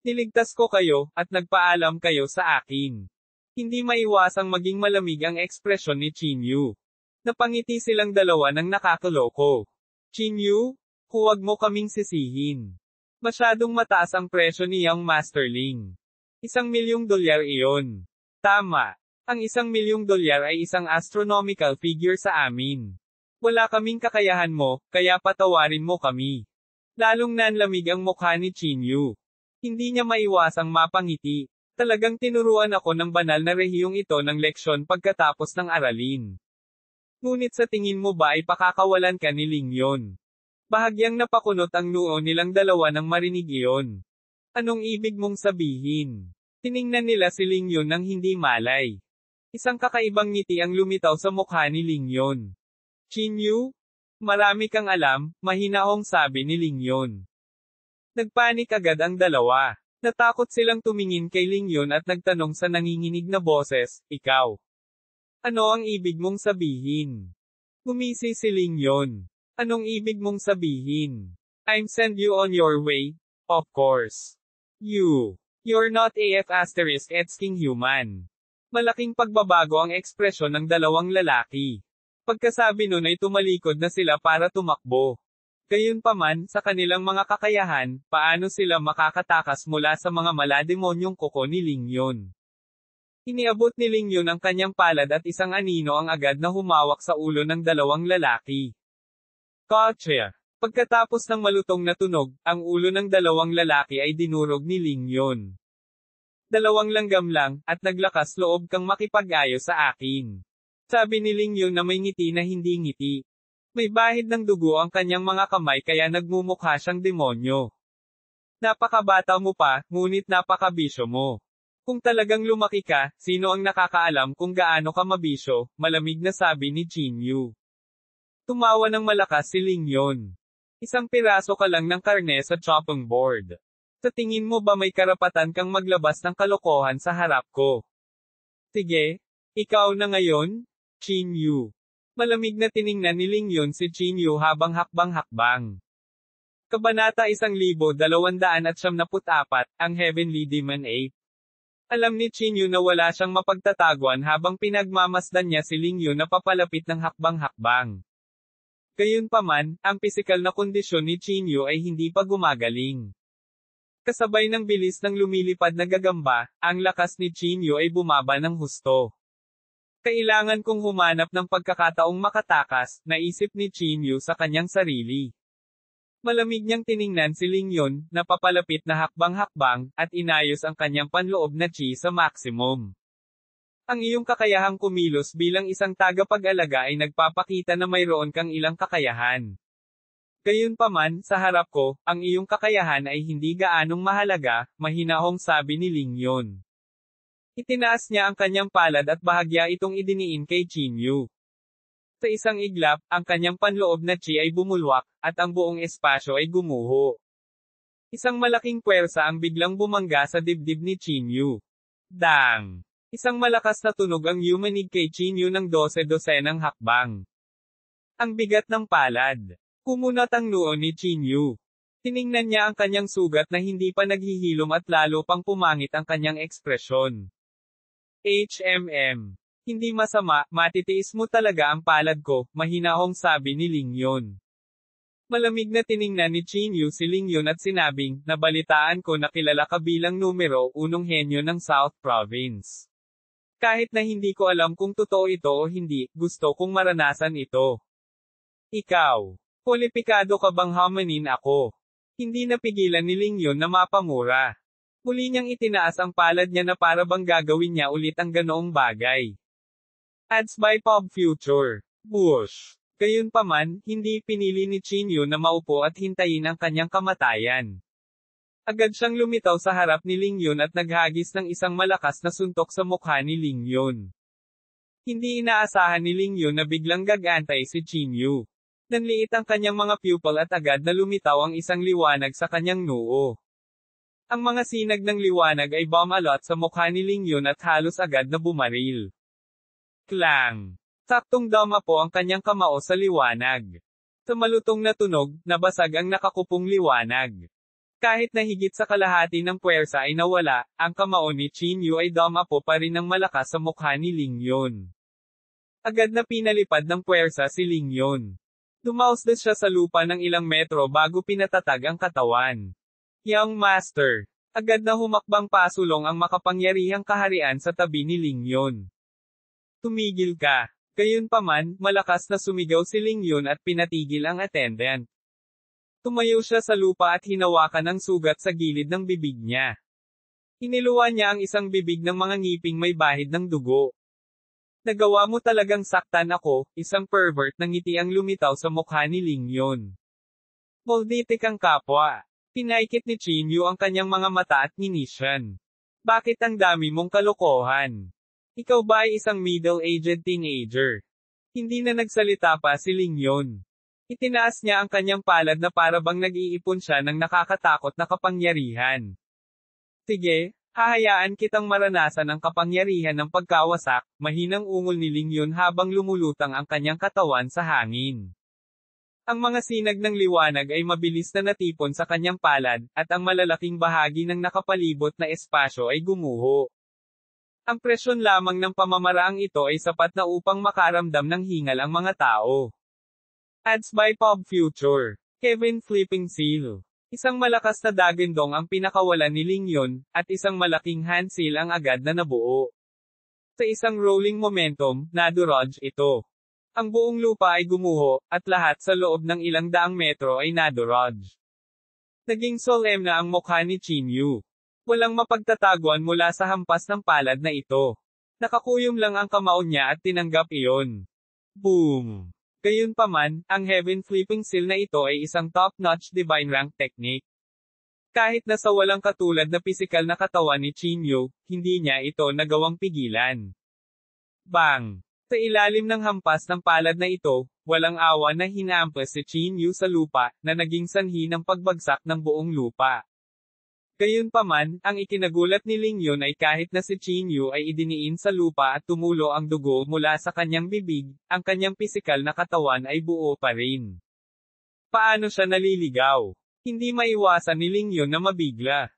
"Niligtas ko kayo, at nagpaalam kayo sa akin." Hindi maiwasang maging malamig ang ekspresyon ni Chinyu. Napangiti silang dalawa ng nakakaloko. "Chinyu, huwag mo kaming sisihin. Masyadong mataas ang presyo ni Young Master Ling. 1,000,000 dolyar iyon." "Tama. Ang 1,000,000 dolyar ay isang astronomical figure sa amin. Wala kaming kakayahan mo, kaya patawarin mo kami." Lalong nanlamig ang mukha ni Chinyu. Hindi niya maiwasang mapangiti. Talagang tinuruan ako ng banal na rehiyong ito ng leksyon pagkatapos ng aralin. Ngunit sa tingin mo ba ay pakakawalan ka ni Lingyon? Bahagyang napakunot ang noo nilang dalawa nang marinig iyon. "Anong ibig mong sabihin?" Tiningnan nila si Ling Yun nang hindi malay. Isang kakaibang ngiti ang lumitaw sa mukha ni Ling Yun. Qin Yu? Marami kang alam, mahinahong sabi ni Ling Yun. Nagpanik agad ang dalawa. Natakot silang tumingin kay Ling Yun at nagtanong sa nanginginig na boses, ikaw. Ano ang ibig mong sabihin? Ngumisi si Ling Yun. Anong ibig mong sabihin? I'm send you on your way, of course. You're not AF asterisk asking human. Malaking pagbabago ang ekspresyon ng dalawang lalaki. Pagkasabi nun ay tumalikod na sila para tumakbo. Gayunpaman, sa kanilang mga kakayahan, paano sila makakatakas mula sa mga malademonyong kuko ni Ling Yun? Iniabot ni Ling Yun ang kanyang palad at isang anino ang agad na humawak sa ulo ng dalawang lalaki. Gotcha! Pagkatapos ng malutong na tunog, ang ulo ng dalawang lalaki ay dinurog ni Ling Yun. Dalawang langgam lang, at naglakas loob kang makipag-ayos sa akin. Sabi ni Ling Yun na may ngiti na hindi ngiti. May bahid ng dugo ang kanyang mga kamay kaya nagmumukha siyang demonyo. Napakabata mo pa, ngunit napakabisyo mo. Kung talagang lumaki ka, sino ang nakakaalam kung gaano ka mabisyo, malamig na sabi ni Qin Yu. Tumawa ng malakas si Ling Yun. Isang piraso ka lang ng karne sa chopping board. Sa tingin mo ba may karapatan kang maglabas ng kalokohan sa harap ko? Sige, ikaw na ngayon, Qin Yu. Malamig na tiningnan ni Ling Yun si Qin Yu habang hakbang-hakbang. Kabanata 1274, ang Heavenly Demon Ape. Alam ni Qin Yu na wala siyang mapagtataguan habang pinagmamasdan niya si Ling Yun na papalapit ng hakbang-hakbang. Gayunpaman, ang pisikal na kondisyon ni Qin Yu ay hindi pa gumagaling. Kasabay ng bilis ng lumilipad na gagamba, ang lakas ni Qin Yu ay bumaba ng husto. Kailangan kong humanap ng pagkakataong makatakas, naisip ni Qin Yu sa kanyang sarili. Malamig niyang tiningnan si Ling Yun, na papalapit na hakbang-hakbang, at inayos ang kanyang panloob na chi sa maximum. Ang iyong kakayahang kumilos bilang isang tagapag-alaga ay nagpapakita na mayroon kang ilang kakayahan. Gayunpaman, sa harap ko, ang iyong kakayahan ay hindi gaanong mahalaga, mahinahong sabi ni Ling Yun. Itinaas niya ang kanyang palad at bahagya itong idiniin kay Qin Yu. Sa isang iglap, ang kanyang panloob na chi ay bumulwak, at ang buong espasyo ay gumuho. Isang malaking puwersa ang biglang bumangga sa dibdib ni Qin Yu. Dang! Isang malakas na tunog ang yumanig kay Qin Yu ng 12-dosenang hakbang. Ang bigat ng palad. Kumunat ang noo ni Qin Yu. Tiningnan niya ang kanyang sugat na hindi pa naghihilom at lalo pang pumangit ang kanyang ekspresyon. Hindi masama, matitiis mo talaga ang palad ko, mahinahong sabi ni Ling Yun. Malamig na tiningnan ni Qin Yu si Ling Yun at sinabing, nabalitaan ko na kilala ka bilang numero 1 henyo ng South Province. Kahit na hindi ko alam kung totoo ito o hindi, gusto kong maranasan ito. Ikaw. Kwalipikado ka bang hamanin ako? Hindi napigilan ni Ling Yun na mapamura. Muli niyang itinaas ang palad niya na para bang gagawin niya ulit ang ganoong bagay. Ads by Pop Future. Bush. Gayunpaman, hindi pinili ni Qin Yu na maupo at hintayin ang kanyang kamatayan. Agad siyang lumitaw sa harap ni Ling Yun at naghagis ng isang malakas na suntok sa mukha ni Ling Yun. Hindi inaasahan ni Ling Yun na biglang gagantay si Qin Yu. Nanliit ang kanyang mga pupil at agad na lumitaw ang isang liwanag sa kanyang noo. Ang mga sinag ng liwanag ay bumalot sa mukha ni Ling Yun at halos agad na bumaril. Klang! Saktong dama po ang kanyang kamao sa liwanag. Sa malutong na tunog, nabasag ang nakakupong liwanag. Kahit na higit sa kalahati ng puwersa ay nawala, ang kamao ni Qin Yu ay dama po pa rin ng malakas sa mukha ni Ling Yun. Agad na pinalipad ng puwersa si Ling Yun. Dumausdas siya sa lupa ng ilang metro bago pinatatag ang katawan. Young Master. Agad na humakbang pasulong ang makapangyarihang kaharian sa tabi ni Ling Yun. Tumigil ka. Gayunpaman, malakas na sumigaw si Ling Yun at pinatigil ang attendant. Tumayo siya sa lupa at hinawakan ang sugat sa gilid ng bibig niya. Iniluwa niya ang isang bibig ng mga ngiping may bahid ng dugo. Nagawa mo talagang saktan ako, isang pervert na ngiti ang lumitaw sa mukha ni Ling Yun. Molditik ang kapwa. Pinaikit ni Qin Yu ang kanyang mga mata at nginisyan. Bakit ang dami mong kalokohan? Ikaw ba ay isang middle-aged teenager? Hindi na nagsalita pa si Ling Yun. Itinaas niya ang kanyang palad na para bang nag-iipon siya ng nakakatakot na kapangyarihan. Sige, hahayaan kitang maranasan ang kapangyarihan ng pagkawasak, mahinang ungol ni Ling Yun habang lumulutang ang kanyang katawan sa hangin. Ang mga sinag ng liwanag ay mabilis na natipon sa kanyang palad, at ang malalaking bahagi ng nakapalibot na espasyo ay gumuho. Ang presyon lamang ng pamamaraang ito ay sapat na upang makaramdam ng hingal ang mga tao. Ads by Pop Future. Kevin Flipping Seal. Isang malakas na dagandong ang pinakawalan ni Ling Yun, at isang malaking hand seal ang agad na nabuo. Sa isang rolling momentum, nadurog ito. Ang buong lupa ay gumuho, at lahat sa loob ng ilang daang metro ay nadurog. Naging solemn na ang mukha ni Qin Yu. Walang mapagtataguan mula sa hampas ng palad na ito. Nakakuyom lang ang kamao niya at tinanggap iyon. Boom! Gayunpaman, ang Heaven Flipping Seal na ito ay isang top-notch divine rank technique. Kahit na sa walang katulad na pisikal na katawan ni Qin Yu, hindi niya ito nagawang pigilan. Bang! Sa ilalim ng hampas ng palad na ito, walang awa na hinampas si Qin Yu sa lupa, na naging sanhi ng pagbagsak ng buong lupa. Gayunpaman, ang ikinagulat ni Ling Yun ay kahit na si Qin Yu ay idiniin sa lupa at tumulo ang dugo mula sa kanyang bibig, ang kanyang pisikal na katawan ay buo pa rin. Paano siya naliligaw? Hindi maiwasan ni Ling Yun na mabigla.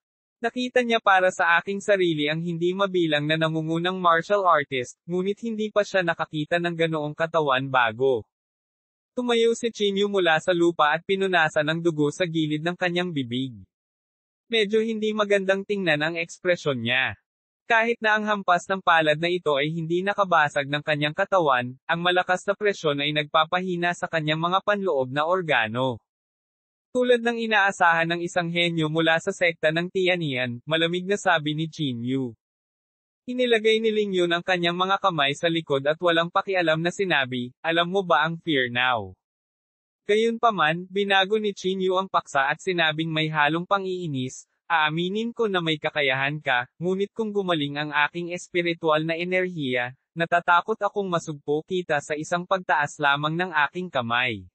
Nakita niya para sa aking sarili ang hindi mabilang na nangungunang martial artist, ngunit hindi pa siya nakakita ng ganoong katawan bago. Tumayo si Qin Yu mula sa lupa at pinunasan ang dugo sa gilid ng kanyang bibig. Medyo hindi magandang tingnan ang ekspresyon niya. Kahit na ang hampas ng palad na ito ay hindi nakabasag ng kanyang katawan, ang malakas na presyon ay nagpapahina sa kanyang mga panloob na organo. Tulad ng inaasahan ng isang henyo mula sa sekta ng Tianian, malamig na sabi ni Qin Yu. Inilagay ni Ling Yun ang kanyang mga kamay sa likod at walang pakialam na sinabi, alam mo ba ang fear now? Gayunpaman, binago ni Qin Yu ang paksa at sinabing may halong pang-iinis, aaminin ko na may kakayahan ka, ngunit kung gumaling ang aking espiritual na enerhiya, natatakot akong masugpo kita sa isang pagtaas lamang ng aking kamay.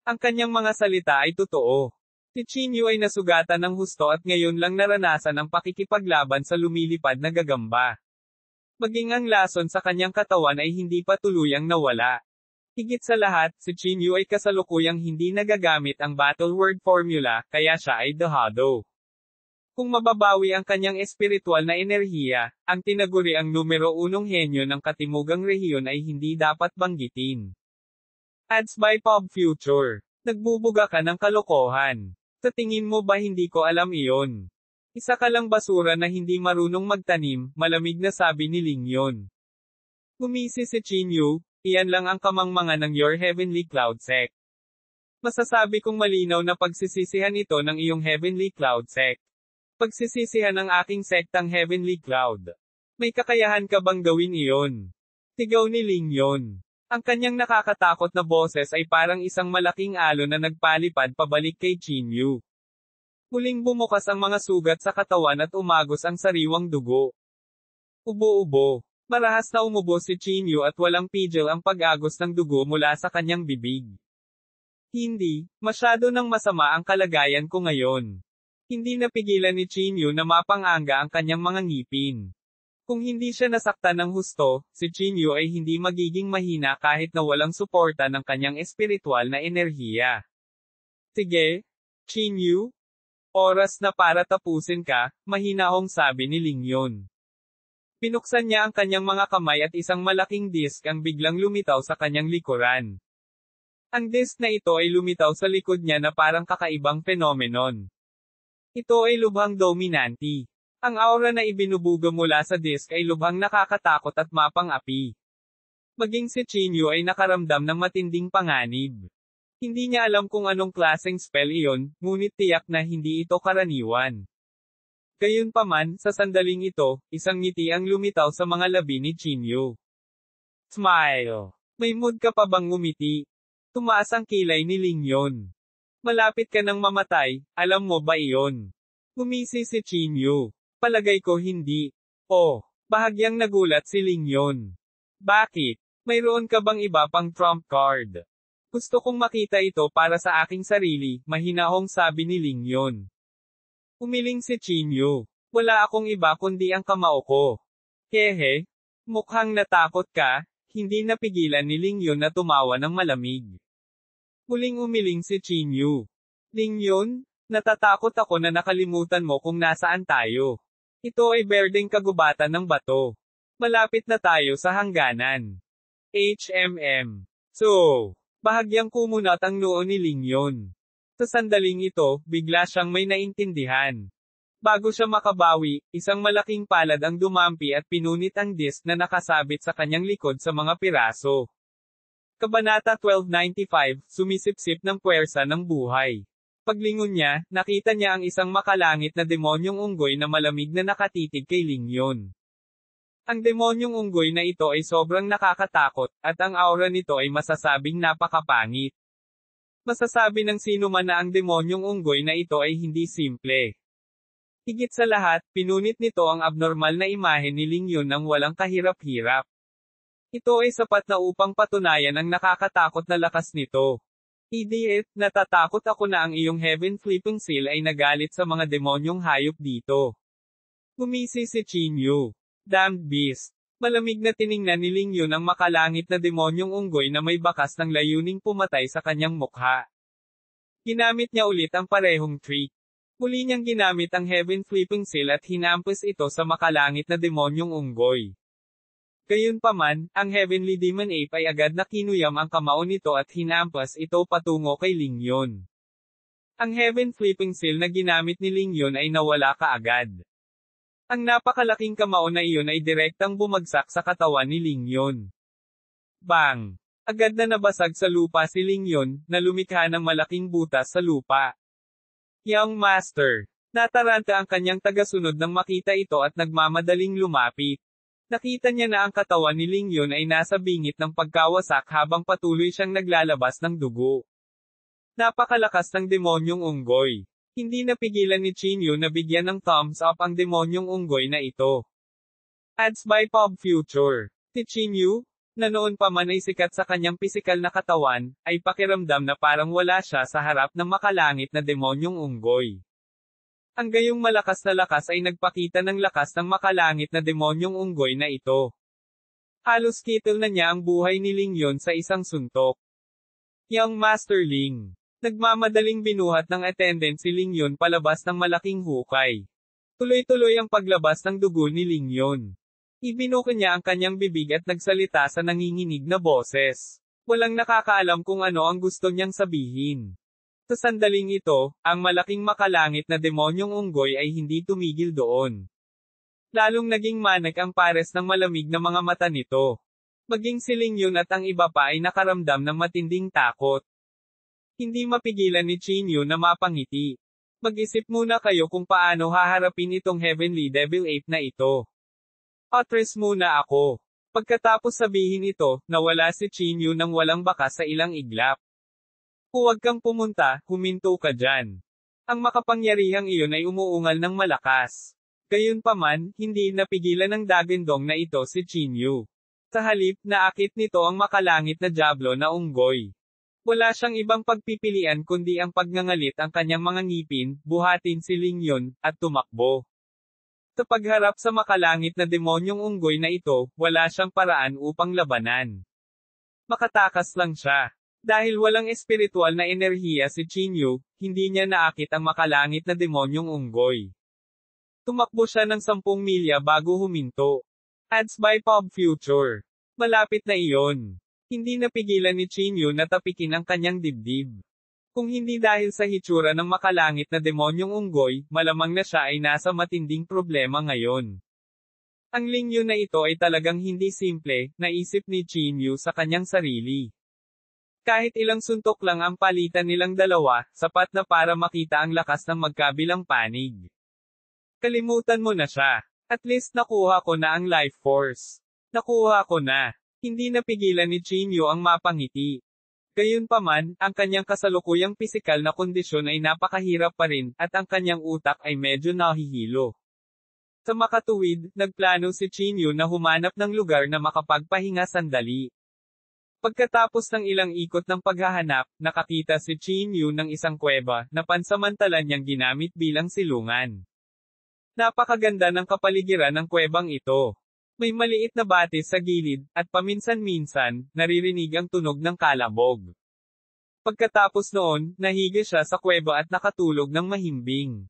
Ang kanyang mga salita ay totoo. Si Qin Yu ay nasugatan ng husto at ngayon lang naranasan ang pakikipaglaban sa lumilipad na gagamba. Maging ang lason sa kanyang katawan ay hindi pa tuluyang nawala. Higit sa lahat, si Qin Yu ay kasalukuyang hindi nagagamit ang battle word formula, kaya siya ay dehado. Kung mababawi ang kanyang espiritual na enerhiya, ang tinaguri ang numero 1 henyo ng katimugang rehiyon ay hindi dapat banggitin. Ads by Pop Future. Nagbubuga ka ng kalokohan. Sa tingin mo ba hindi ko alam iyon? Isa ka lang basura na hindi marunong magtanim, malamig na sabi ni Ling Yun. Gumisi si Qin Yu, iyan lang ang kamangmangan ng your heavenly cloud sect. Masasabi kong malinaw na pagsisisihan ito ng iyong heavenly cloud sect. Pagsisisihan ng aking sektang heavenly cloud. May kakayahan ka bang gawin iyon? Sigaw ni Ling Yun. Ang kanyang nakakatakot na boses ay parang isang malaking alon na nagpalipad pabalik kay Qin Yu. Muling bumukas ang mga sugat sa katawan at umagos ang sariwang dugo. Ubo-ubo. Marahas na umubo si Qin Yu at walang pigil ang pag-agos ng dugo mula sa kanyang bibig. Hindi, masyado nang masama ang kalagayan ko ngayon. Hindi napigilan ni Qin Yu na mapanganga ang kanyang mga ngipin. Kung hindi siya nasaktan ng husto, si Qin Yu ay hindi magiging mahina kahit na walang suporta ng kanyang espiritual na enerhiya. Sige, Qin Yu? Oras na para tapusin ka, mahinahong sabi ni Ling Yun. Pinuksan niya ang kanyang mga kamay at isang malaking disk ang biglang lumitaw sa kanyang likuran. Ang disk na ito ay lumitaw sa likod niya na parang kakaibang phenomenon. Ito ay lubhang dominanti. Ang aura na ibinubuga mula sa disk ay lubhang nakakatakot at mapang-api. Maging si Qin Yu ay nakaramdam ng matinding panganib. Hindi niya alam kung anong klaseng spell iyon, ngunit tiyak na hindi ito karaniwan. Gayunpaman, sa sandaling ito, isang ngiti ang lumitaw sa mga labi ni Qin Yu. Smile. May mood ka pa bang ngumiti? Tumaas ang kilay ni Ling Yun. Malapit ka nang mamatay, alam mo ba iyon? Gumisi si Qin Yu. Palagay ko hindi. Oh, bahagyang nagulat si Ling Yun. Bakit? Mayroon ka bang iba pang trump card? Gusto kong makita ito para sa aking sarili, mahinahong sabi ni Ling Yun. Umiling si Chin Yu. Wala akong iba kundi ang kamao ko. Hehe. Mukhang natakot ka, hindi napigilan ni Ling Yun na tumawa ng malamig. Muling umiling si Chin Yu. Ling Yun, natatakot ako na nakalimutan mo kung nasaan tayo. Ito ay berdeng kagubatan ng bato. Malapit na tayo sa hangganan. So, bahagyang kumunat ang noo ni Ling Yun. Sa sandaling ito, bigla siyang may naintindihan. Bago siya makabawi, isang malaking palad ang dumampi at pinunit ang disk na nakasabit sa kanyang likod sa mga piraso. Kabanata 1295, sumisipsip ng puwersa ng buhay. Paglingon niya, nakita niya ang isang makalangit na demonyong unggoy na malamig na nakatitig kay Ling Yun. Ang demonyong unggoy na ito ay sobrang nakakatakot, at ang aura nito ay masasabing napakapangit. Masasabi ng sino man na ang demonyong unggoy na ito ay hindi simple. Higit sa lahat, pinunit nito ang abnormal na imahe ni Ling Yun ng walang kahirap-hirap. Ito ay sapat na upang patunayan ang nakakatakot na lakas nito. Idiot, natatakot ako na ang iyong heaven flipping seal ay nagalit sa mga demonyong hayop dito. Gumisi si Chin Yu. Damned beast. Malamig na tiningnan ni Ling Yun ang makalangit na demonyong unggoy na may bakas ng layuning pumatay sa kanyang mukha. Ginamit niya ulit ang parehong trick. Muli niyang ginamit ang heaven flipping seal at hinampas ito sa makalangit na demonyong unggoy. Gayunpaman, ang Heavenly Demon Ape ay agad na kinuyam ang kamao nito at hinampas ito patungo kay Ling Yun. Ang Heaven Flipping Seal na ginamit ni Ling Yun ay nawala kaagad. Ang napakalaking kamao na iyon ay direktang bumagsak sa katawan ni Ling Yun. Bang! Agad na nabasag sa lupa si Ling Yun, na lumikha ng malaking butas sa lupa. Young Master! Nataranta ang kanyang tagasunod nang makita ito at nagmamadaling lumapit. Nakita niya na ang katawan ni Ling Yun ay nasa bingit ng pagkawasak habang patuloy siyang naglalabas ng dugo. Napakalakas ng demonyong unggoy. Hindi napigilan ni Chin Yu na bigyan ng thumbs up ang demonyong unggoy na ito. Ads by Pop Future. Si Chin Yu, na noon pa man ay sikat sa kanyang pisikal na katawan, ay pakiramdam na parang wala siya sa harap ng makalangit na demonyong unggoy. Ang gayong malakas na lakas ay nagpakita ng lakas ng makalangit na demonyong unggoy na ito. Halos kitol na niya ang buhay ni Ling Yun sa isang suntok. Young Master Ling. Nagmamadaling binuhat ng attendant si Ling Yun palabas ng malaking hukay. Tuloy-tuloy ang paglabas ng dugo ni Ling Yun. Ibinuka niya ang kanyang bibig at nagsalita sa nanginginig na boses. Walang nakakaalam kung ano ang gusto niyang sabihin. Sa sandaling ito, ang malaking makalangit na demonyong unggoy ay hindi tumigil doon. Lalong naging manik ang pares ng malamig na mga mata nito. Maging si Ling Yun at ang iba pa ay nakaramdam ng matinding takot. Hindi mapigilan ni Chin Yu na mapangiti. Mag-isip muna kayo kung paano haharapin itong Heavenly Devil Ape na ito. Atras muna ako. Pagkatapos sabihin ito, nawala si Chin Yu nang walang bakas sa ilang iglap. Huwag kang pumunta, huminto ka dyan. Ang makapangyarihang iyon ay umuungal ng malakas. Gayunpaman, hindi napigilan ng dagandong na ito si Chin Yu. Sa halip, naakit nito ang makalangit na diablo na unggoy. Wala siyang ibang pagpipilian kundi ang pagngangalit ang kanyang mga ngipin, buhatin si Ling Yun, at tumakbo. Sa pagharap sa makalangit na demonyong unggoy na ito, wala siyang paraan upang labanan. Makatakas lang siya. Dahil walang espiritual na enerhiya si Chin Yu, hindi niya naakit ang makalangit na demonyong unggoy. Tumakbo siya ng 10 milya bago huminto. Ads by Pop Future. Malapit na iyon. Hindi napigilan ni Chin Yu na tapikin ang kanyang dibdib. Kung hindi dahil sa hitsura ng makalangit na demonyong unggoy, malamang na siya ay nasa matinding problema ngayon. Ang Ling Yun na ito ay talagang hindi simple, naisip ni Chin Yu sa kanyang sarili. Kahit ilang suntok lang ang palitan nilang dalawa, sapat na para makita ang lakas ng magkabilang panig. Kalimutan mo na siya. At least nakuha ko na ang life force. Nakuha ko na. Hindi napigilan ni Chin Yu ang mapangiti. Gayunpaman, ang kanyang kasalukuyang pisikal na kondisyon ay napakahirap pa rin, at ang kanyang utak ay medyo nahihilo. Sa makatuwid, nagplano si Chinyu na humanap ng lugar na makapagpahinga sandali. Pagkatapos ng ilang ikot ng paghahanap, nakakita si Chinyu ng isang kuweba na pansamantalan niyang ginamit bilang silungan. Napakaganda ng kapaligiran ng kuwebang ito. May maliit na batis sa gilid, at paminsan-minsan, naririnig ang tunog ng kalabog. Pagkatapos noon, nahiga siya sa kuweba at nakatulog ng mahimbing.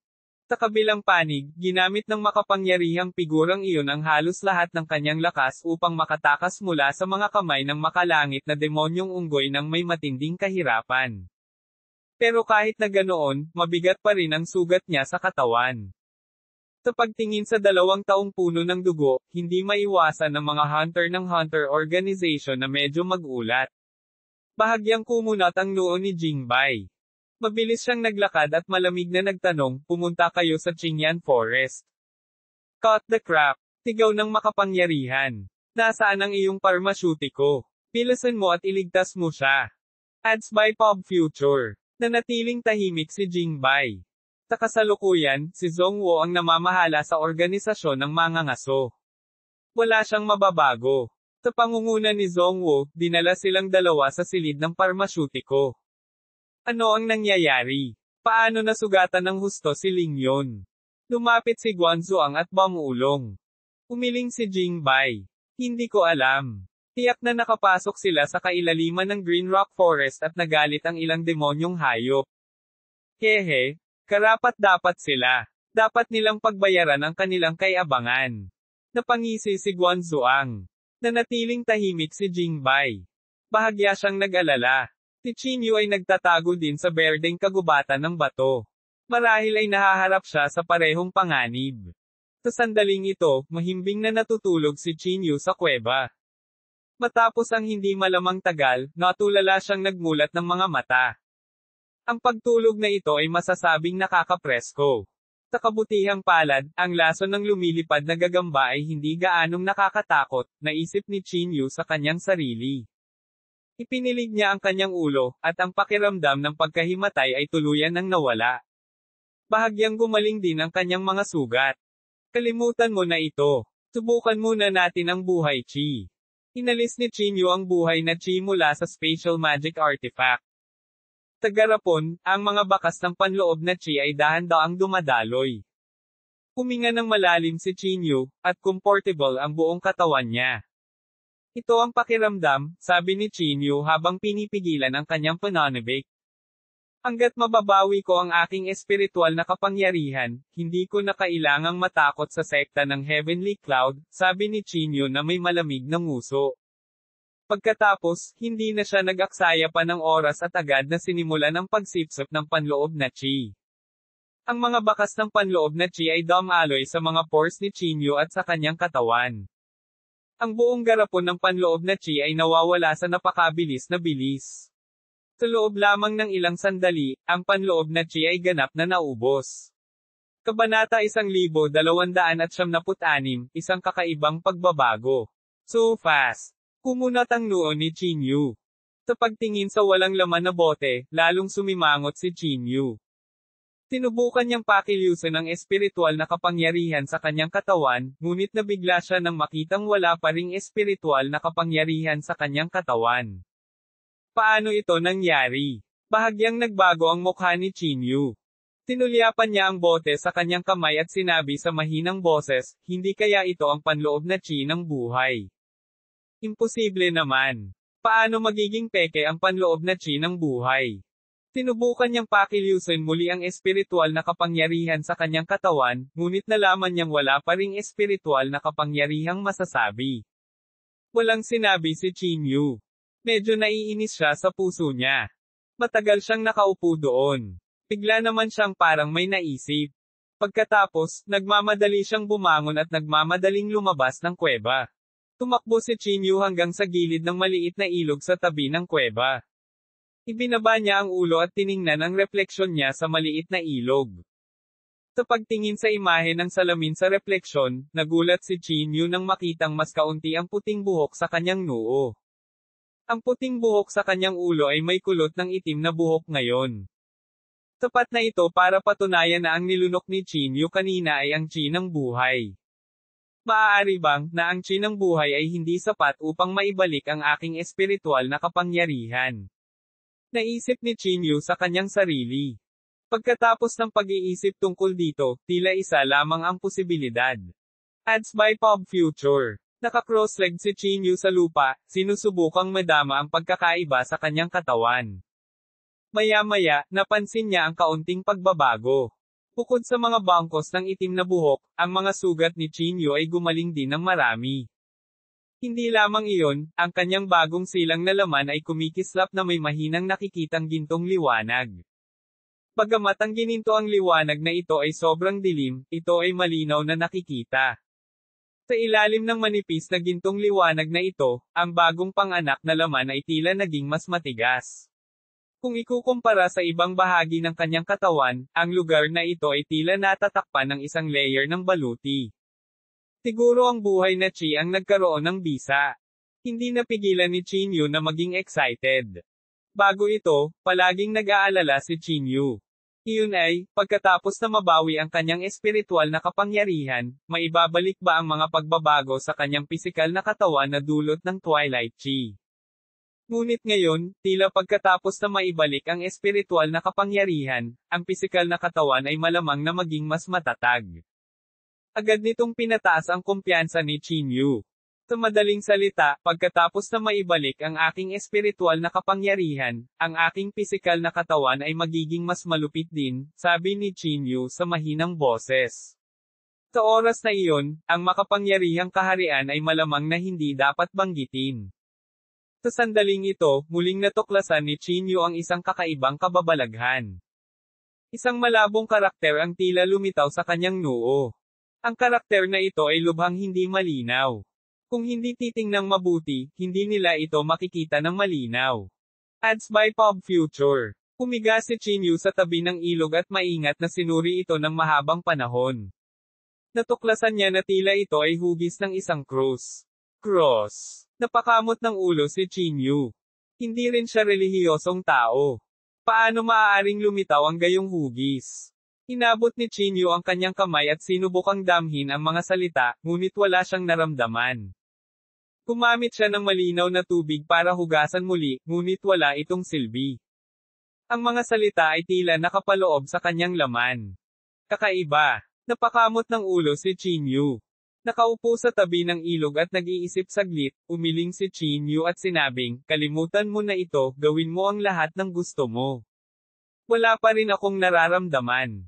Sa kabilang panig, ginamit ng makapangyarihang figurang iyon ang halos lahat ng kanyang lakas upang makatakas mula sa mga kamay ng makalangit na demonyong unggoy ng may matinding kahirapan. Pero kahit na ganoon, mabigat pa rin ang sugat niya sa katawan. Sa pagtingin sa 2 taong puno ng dugo, hindi maiwasan ng mga hunter ng Hunter Organization na medyo magulat. Bahagyang kumunat ang noo ni Jingbei. Mabilis siyang naglakad at malamig na nagtanong, pumunta kayo sa Qingyan Forest. Cut the crap. Sigaw ng makapangyarihan. Nasaan ang iyong parmasyutiko? Pilasan mo at iligtas mo siya. Ads by Pop Future. Nanatiling tahimik si Jingbei. Sa kasalukuyan, si Zhongwo ang namamahala sa organisasyon ng mangangaso. Wala siyang mababago. Sa pangunguna ni Zhongwo, dinala silang dalawa sa silid ng parmasyutiko. Ano ang nangyayari? Paano nasugatan ng husto si Lingyun? Lumapit si Guanzuang at bumulong. Umiling si Jingbei. Hindi ko alam. Tiyak na nakapasok sila sa kailaliman ng Green Rock Forest at nagalit ang ilang demonyong hayop. Hehe, karapat-dapat sila. Dapat nilang pagbayaran ang kanilang kayabangan. Napangisi si Guanzuang. Nanatiling tahimik si Jingbei. Bahagya siyang nag-alala. Si Chinyu ay nagtatago din sa berdeng kagubatan ng bato. Marahil ay nahaharap siya sa parehong panganib. Sa sandaling ito, mahimbing na natutulog si Chinyu sa kuweba. Matapos ang hindi malamang tagal, natulala siyang nagmulat ng mga mata. Ang pagtulog na ito ay masasabing nakakapresko. Sa kabutihang palad, ang lason ng lumilipad na gagamba ay hindi gaanong nakakatakot, naisip ni Chinyu sa kanyang sarili. Ipinilig niya ang kanyang ulo, at ang pakiramdam ng pagkahimatay ay tuluyan ng nawala. Bahagyang gumaling din ang kanyang mga sugat. Kalimutan mo na ito. Subukan muna natin ang buhay chi. Inalis ni Chinyu ang buhay na chi mula sa spatial magic artifact. Tagarapon, ang mga bakas ng panloob na chi ay dahan-daang dumadaloy. Huminga ng malalim si Chinyu, at comfortable ang buong katawan niya. Ito ang pakiramdam, sabi ni Chinyu habang pinipigilan ang kanyang pananabik. Hanggat mababawi ko ang aking espiritual na kapangyarihan, hindi ko na kailangang matakot sa sekta ng Heavenly Cloud, sabi ni Chinyu na may malamig na nguso. Pagkatapos, hindi na siya nag-aksaya pa ng oras at agad na sinimulan ang pagsipsip ng panloob na chi. Ang mga bakas ng panloob na chi ay dumaloy sa mga pores ni Chinyu at sa kanyang katawan. Ang buong garapon ng panloob na chi ay nawawala sa napakabilis na bilis. Sa loob lamang ng ilang sandali, ang panloob na chi ay ganap na naubos. Kabanata 1276, isang kakaibang pagbabago. So fast. Kumunat ang noo ni Chinyu. Sa pagtingin sa walang laman na bote, lalong sumimangot si Chinyu. Tinubukan niyang pakilusan ang espiritual na kapangyarihan sa kanyang katawan, ngunit nabigla siya nang makitang wala pa ring espiritual na kapangyarihan sa kanyang katawan. Paano ito nangyari? Bahagyang nagbago ang mukha ni Chinyu. Tinulyapan niya ang bote sa kanyang kamay at sinabi sa mahinang boses, hindi kaya ito ang panloob na chi ng buhay. Imposible naman. Paano magiging peke ang panloob na chi ng buhay? Tinubukan niyang pakilusin muli ang espiritual na kapangyarihan sa kanyang katawan, ngunit nalaman niyang wala pa ring espiritual na kapangyarihang masasabi. Walang sinabi si Chinyu. Medyo naiinis siya sa puso niya. Matagal siyang nakaupo doon. Bigla naman siyang parang may naisip. Pagkatapos, nagmamadali siyang bumangon at nagmamadaling lumabas ng kuweba. Tumakbo si Chinyu hanggang sa gilid ng maliit na ilog sa tabi ng kuweba. Ibinaba niya ang ulo at tiningnan ang refleksyon niya sa maliit na ilog. Sa pagtingin sa imahe ng salamin sa refleksyon, nagulat si Chinyu nang makitang mas kaunti ang puting buhok sa kanyang noo. Ang puting buhok sa kanyang ulo ay may kulot ng itim na buhok ngayon. Sapat na ito para patunayan na ang nilunok ni Chinyu kanina ay ang chi ng buhay. Maaari bang, na ang chi ng buhay ay hindi sapat upang maibalik ang aking espiritual na kapangyarihan? Naisip ni Chinyu sa kanyang sarili. Pagkatapos ng pag-iisip tungkol dito, tila isa lamang ang posibilidad. Ads by Pop Future. Naka-cross-legged si Chinyu sa lupa, sinusubukang madama ang pagkakaiba sa kanyang katawan. Maya-maya, napansin niya ang kaunting pagbabago. Bukod sa mga bangkos ng itim na buhok, ang mga sugat ni Chinyu ay gumaling din ng marami. Hindi lamang iyon, ang kanyang bagong silang na laman ay kumikislap na may mahinang nakikitang gintong liwanag. Bagamat ang ginintoang liwanag na ito ay sobrang dilim, ito ay malinaw na nakikita. Sa ilalim ng manipis na gintong liwanag na ito, ang bagong panganak na laman ay tila naging mas matigas. Kung ikukumpara sa ibang bahagi ng kanyang katawan, ang lugar na ito ay tila natatakpan ng isang layer ng baluti. Siguro ang buhay na Chi ang nagkaroon ng bisa. Hindi napigilan ni Chinyu na maging excited. Bago ito, palaging nag-aalala si Chinyu. Iyon ay, pagkatapos na mabawi ang kanyang espiritual na kapangyarihan, maibabalik ba ang mga pagbabago sa kanyang pisikal na katawan na dulot ng Twilight Chi? Ngunit ngayon, tila pagkatapos na maibalik ang espiritual na kapangyarihan, ang pisikal na katawan ay malamang na maging mas matatag. Agad nitong pinataas ang kumpiyansa ni Chinyu. Sa madaling salita, pagkatapos na maibalik ang aking espiritual na kapangyarihan, ang aking pisikal na katawan ay magiging mas malupit din, sabi ni Chinyu sa mahinang boses. Sa oras na iyon, ang makapangyarihang kaharian ay malamang na hindi dapat banggitin. Sa sandaling ito, muling natuklasan ni Chinyu ang isang kakaibang kababalaghan. Isang malabong karakter ang tila lumitaw sa kanyang noo. Ang karakter na ito ay lubhang hindi malinaw. Kung hindi titingnang mabuti, hindi nila ito makikita ng malinaw. Ads by Pop Future. Humiga si Chinyu sa tabi ng ilog at maingat na sinuri ito ng mahabang panahon. Natuklasan niya na tila ito ay hugis ng isang cross. Napakamot ng ulo si Chinyu. Hindi rin siya relihiyosong tao. Paano maaaring lumitaw ang gayong hugis? Inabot ni Chinyu ang kanyang kamay at sinubukang damhin ang mga salita, ngunit wala siyang naramdaman. Gumamit siya ng malinaw na tubig para hugasan muli, ngunit wala itong silbi. Ang mga salita ay tila nakapaloob sa kanyang laman. Kakaiba. Napakamot ng ulo si Chinyu. Nakaupo sa tabi ng ilog at nag-iisip saglit, umiling si Chinyu at sinabing, kalimutan mo na ito, gawin mo ang lahat ng gusto mo. Wala pa rin akong nararamdaman.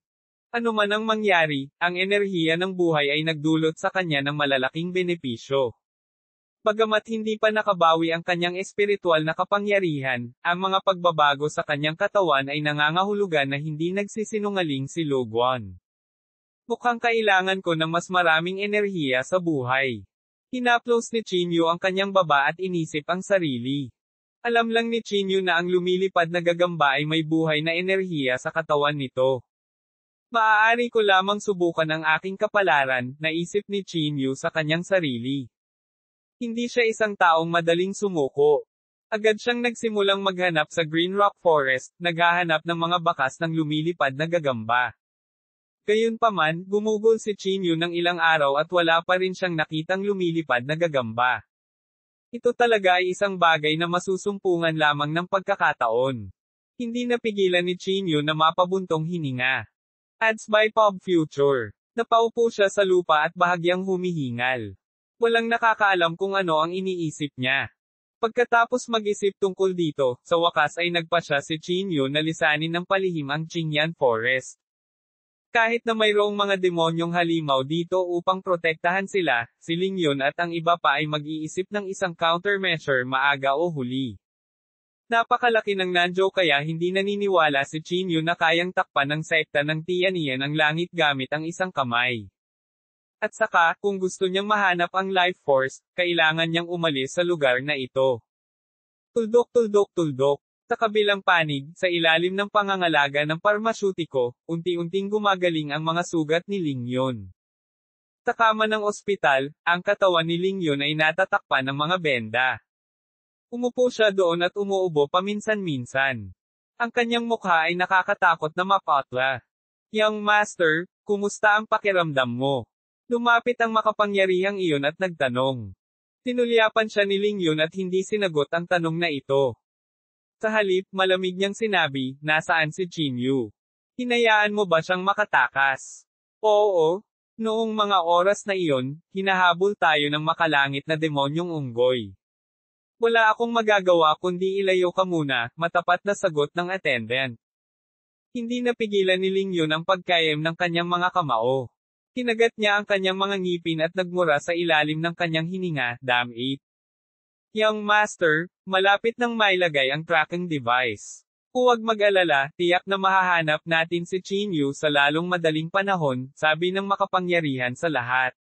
Ano man ang mangyari, ang enerhiya ng buhay ay nagdulot sa kanya ng malalaking benepisyo. Bagamat hindi pa nakabawi ang kanyang espiritual na kapangyarihan, ang mga pagbabago sa kanyang katawan ay nangangahulugan na hindi nagsisinungaling si Logwan. Mukhang kailangan ko ng mas maraming enerhiya sa buhay. Hinaplos ni Chinyu ang kanyang baba at inisip ang sarili. Alam lang ni Chinyu na ang lumilipad na gagamba ay may buhay na enerhiya sa katawan nito. Maaari ko lamang subukan ang aking kapalaran, naisip ni Chinyu sa kanyang sarili. Hindi siya isang taong madaling sumuko. Agad siyang nagsimulang maghanap sa Green Rock Forest, naghahanap ng mga bakas ng lumilipad na gagamba. Gayunpaman, gumugol si Chinyu ng ilang araw at wala pa rin siyang nakitang lumilipad na gagamba. Ito talaga ay isang bagay na masusumpungan lamang ng pagkakataon. Hindi napigilan ni Chinyu na mapabuntong hininga. Ads by Pop Future. Napaupo siya sa lupa at bahagyang humihingal. Walang nakakaalam kung ano ang iniisip niya. Pagkatapos mag-isip tungkol dito, sa wakas ay nagpasya si Chinyu na lisanin ng palihim ang Qingyan Forest. Kahit na mayroong mga demonyong halimaw dito upang protektahan sila, si Lingyun at ang iba pa ay mag-iisip ng isang countermeasure maaga o huli. Napakalaki ng Nanzhou kaya hindi naniniwala si Chinyu na kayang takpan ng sekta ng Tianyan ang langit gamit ang isang kamay. At saka, kung gusto niyang mahanap ang life force, kailangan niyang umalis sa lugar na ito. Tuldok. Sa kabilang panig, sa ilalim ng pangangalaga ng parmasyutiko, unti-unting gumagaling ang mga sugat ni Lingyun. Sa kama ng ospital, ang katawan ni Lingyun ay natatakpan ng mga benda. Umupo siya doon at umuubo paminsan-minsan. Ang kanyang mukha ay nakakatakot na mapatla. Young Master, kumusta ang pakiramdam mo? Lumapit ang makapangyarihang iyon at nagtanong. Tinulyapan siya ni Ling Yun at hindi sinagot ang tanong na ito. Sa halip, malamig niyang sinabi, nasaan si Qin Yu? Hinayaan mo ba siyang makatakas? Oo. Noong mga oras na iyon, hinahabol tayo ng makalangit na demonyong unggoy. Wala akong magagawa kundi ilayo ka muna, matapat na sagot ng attendant. Hindi napigilan ni Ling Yun ang pagkayam ng kanyang mga kamao. Kinagat niya ang kanyang mga ngipin at nagmura sa ilalim ng kanyang hininga, damn it. Young Master, malapit nang mailagay ang tracking device. Huwag mag-alala, tiyak na mahahanap natin si Qin Yu sa lalong madaling panahon, sabi ng makapangyarihan sa lahat.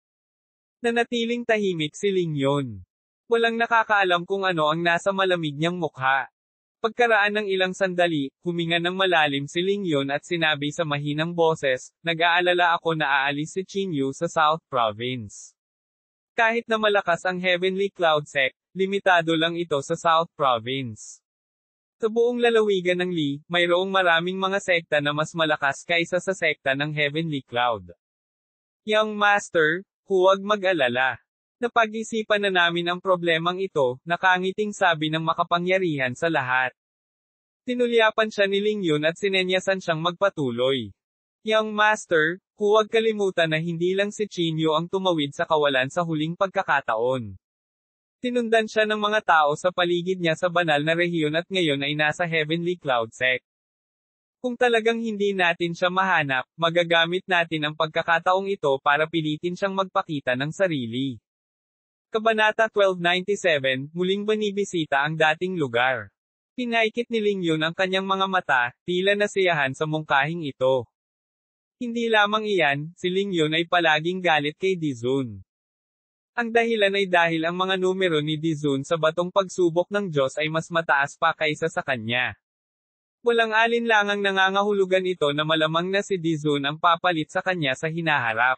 Nanatiling tahimik si Ling Yun. Walang nakakaalam kung ano ang nasa malamig niyang mukha. Pagkaraan ng ilang sandali, huminga ng malalim si Ling Yun at sinabi sa mahinang boses, nag-aalala ako na aalis si Qin Yu sa South Province. Kahit na malakas ang Heavenly Cloud Sect, limitado lang ito sa South Province. Sa buong lalawigan ng Li, mayroong maraming mga sekta na mas malakas kaysa sa sekta ng Heavenly Cloud. Young Master, huwag mag-alala. Napag-isipan na namin ang problemang ito, nakangiting sabi ng makapangyarihan sa lahat. Tinulyapan siya ni Ling Yun at sinenyasan siyang magpatuloy. Young Master, huwag kalimutan na hindi lang si Qin Yu ang tumawid sa kawalan sa huling pagkakataon. Tinundan siya ng mga tao sa paligid niya sa banal na rehiyon at ngayon ay nasa Heavenly Cloud Sect. Kung talagang hindi natin siya mahanap, magagamit natin ang pagkakataong ito para pilitin siyang magpakita ng sarili. Kabanata 1297, muling binibisita ang dating lugar. Pinaikit ni Ling Yun ang kanyang mga mata, tila nasiyahan sa mungkahing ito. Hindi lamang iyan, si Ling Yun ay palaging galit kay Dizun. Ang dahilan ay dahil ang mga numero ni Dizun sa batong pagsubok ng Diyos ay mas mataas pa kaysa sa kanya. Walang alinlangang nangangahulugan ito na malamang na si Dizun ang papalit sa kanya sa hinaharap.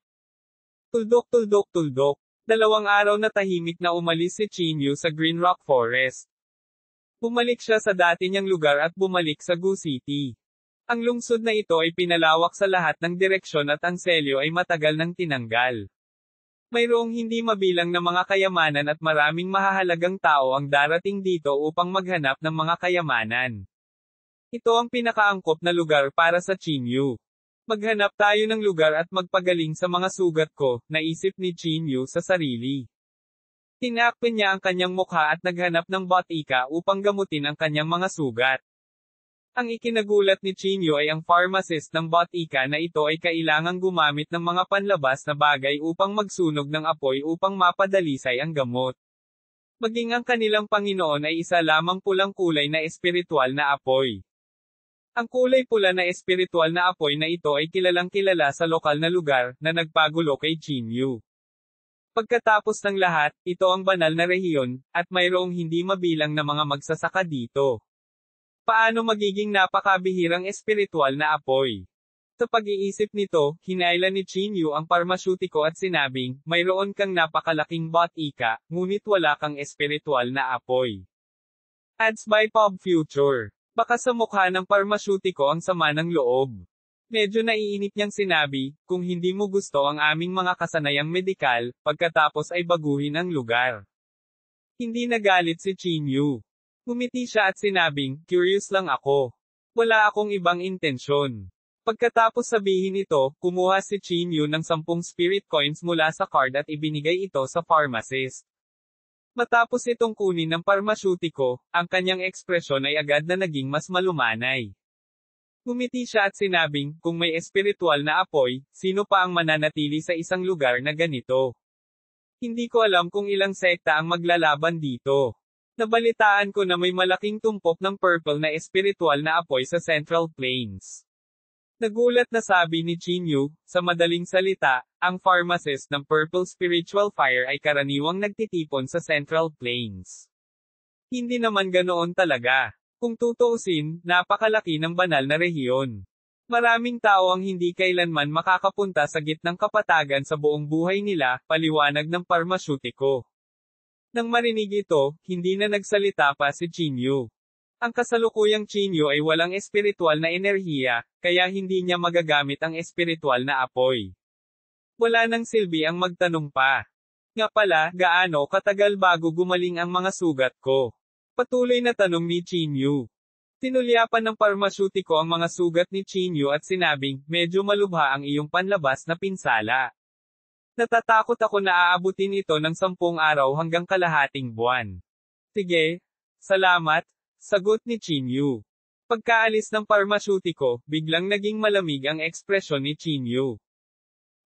Tuldok tuldok tuldok. 2 araw na tahimik na umalis si Qin Yu sa Green Rock Forest. Bumalik siya sa dati niyang lugar at bumalik sa Gu City. Ang lungsod na ito ay pinalawak sa lahat ng direksyon at ang selyo ay matagal nang tinanggal. Mayroong hindi mabilang na mga kayamanan at maraming mahahalagang tao ang darating dito upang maghanap ng mga kayamanan. Ito ang pinakaangkop na lugar para sa Qin Yu. Maghanap tayo ng lugar at magpagaling sa mga sugat ko, naisip ni Qin Yu sa sarili. Tinakpan niya ang kanyang mukha at naghanap ng botika upang gamutin ang kanyang mga sugat. Ang ikinagulat ni Qin Yu ay ang pharmacist ng botika na ito ay kailangang gumamit ng mga panlabas na bagay upang magsunog ng apoy upang mapadalisay ang gamot. Maging ang kanilang Panginoon ay isa lamang pulang kulay na espiritual na apoy. Ang kulay pula na espiritual na apoy na ito ay kilalang-kilala sa lokal na lugar, na nagpagulo kay Qin Yu. Pagkatapos ng lahat, ito ang banal na rehiyon, at mayroong hindi mabilang na mga magsasaka dito. Paano magiging napakabihirang espiritual na apoy? Sa pag-iisip nito, hinailan ni Qin Yu ang parmasyutiko at sinabing, mayroon kang napakalaking botika, ngunit wala kang espiritual na apoy. Ads by Pop Future. Baka sa mukha ng parmasyutiko ang sama ng loob. Medyo naiinip niyang sinabi, kung hindi mo gusto ang aming mga kasanayang medikal, pagkatapos ay baguhin ang lugar. Hindi nagalit si Qin Yu. Ngumiti siya at sinabing, curious lang ako. Wala akong ibang intensyon. Pagkatapos sabihin ito, kumuha si Qin Yu ng 10 spirit coins mula sa card at ibinigay ito sa pharmacist. Matapos itong kunin ng parmasyutiko, ang kanyang ekspresyon ay agad na naging mas malumanay. Ngumiti siya at sinabing, kung may espiritual na apoy, sino pa ang mananatili sa isang lugar na ganito? Hindi ko alam kung ilang sekta ang maglalaban dito. Nabalitaan ko na may malaking tumpok ng purple na espiritual na apoy sa Central Plains. Nagulat na sabi ni Qin Yu, sa madaling salita, ang pharmacist ng Purple Spiritual Fire ay karaniwang nagtitipon sa Central Plains. Hindi naman ganoon talaga. Kung tutuusin, napakalaki ng banal na rehiyon. Maraming tao ang hindi kailanman makakapunta sa gitnang kapatagan sa buong buhay nila, paliwanag ng parmasyutiko. Nang marinig ito, hindi na nagsalita pa si Qin Yu. Ang kasalukuyang Qin Yu ay walang espiritual na enerhiya, kaya hindi niya magagamit ang espiritual na apoy. Wala nang silbi ang magtanong pa. Nga pala, gaano katagal bago gumaling ang mga sugat ko? Patuloy na tanong ni Chinyu. Tinulyapan ng parmasyutiko ang mga sugat ni Chinyu at sinabing, medyo malubha ang iyong panlabas na pinsala. Natatakot ako na aabutin ito ng 10 araw hanggang kalahating buwan. Sige. Salamat, sagot ni Chinyu. Pagkaalis ng parmasyutiko, biglang naging malamig ang ekspresyon ni Chinyu.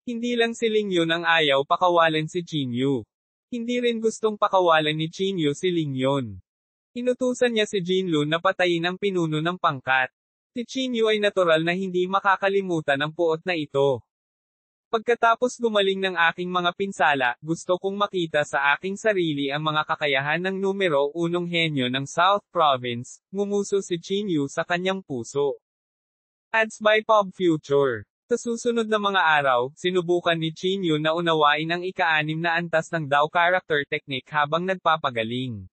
Hindi lang si Lingyun ang ayaw pakawalan si Chinyu. Hindi rin gustong pakawalan ni Chinyu si Lingyun. Inutusan niya si Jinlun na patayin ang pinuno ng pangkat. Si Chinyu ay natural na hindi makakalimutan ang puot na ito. Pagkatapos gumaling ng aking mga pinsala, gusto kong makita sa aking sarili ang mga kakayahan ng numero 1 henyo ng South Province, ngumuso si Chinyu sa kanyang puso. Ads by Pop Future. Sa susunod na mga araw, sinubukan ni Chinyu na unawain ang ika-6 na antas ng Dao Character Technique habang nagpapagaling.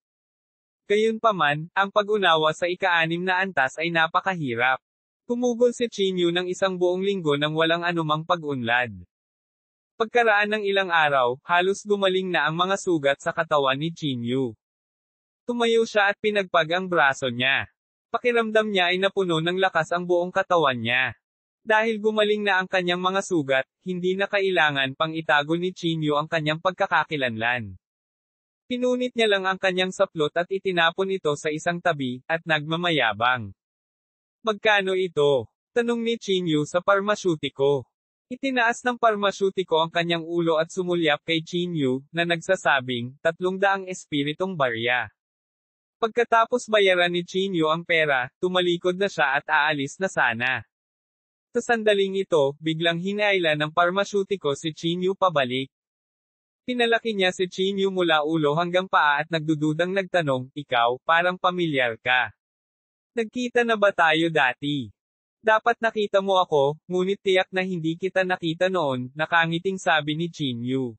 Gayunpaman, ang pag-unawa sa ika-6 na antas ay napakahirap. Tumugol si Chinyu ng 1 buong linggo nang walang anumang pag-unlad. Pagkaraan ng ilang araw, halos gumaling na ang mga sugat sa katawan ni Chinyu. Tumayo siya at pinagpag ang braso niya. Pakiramdam niya ay napuno ng lakas ang buong katawan niya. Dahil gumaling na ang kanyang mga sugat, hindi na kailangan pang itago ni Chinyu ang kanyang pagkakakilanlan. Pinunit niya lang ang kanyang saplot at itinapon ito sa isang tabi, at nagmamayabang. Magkano ito? Tanong ni Chinyu sa parmasyutiko. Itinaas ng parmasyutiko ang kanyang ulo at sumulyap kay Chinyu, na nagsasabing, 300 espiritong barya. Pagkatapos bayaran ni Chinyu ang pera, tumalikod na siya at aalis na sana. Sa sandaling ito, biglang hinailan ng parmasyutiko si Chinyu pabalik. Pinalaki niya si Chinyu mula ulo hanggang paa at nagdududang nagtanong, ikaw, parang pamilyar ka. Nagkita na ba tayo dati? Dapat nakita mo ako, ngunit tiyak na hindi kita nakita noon, nakangiting sabi ni Chinyu.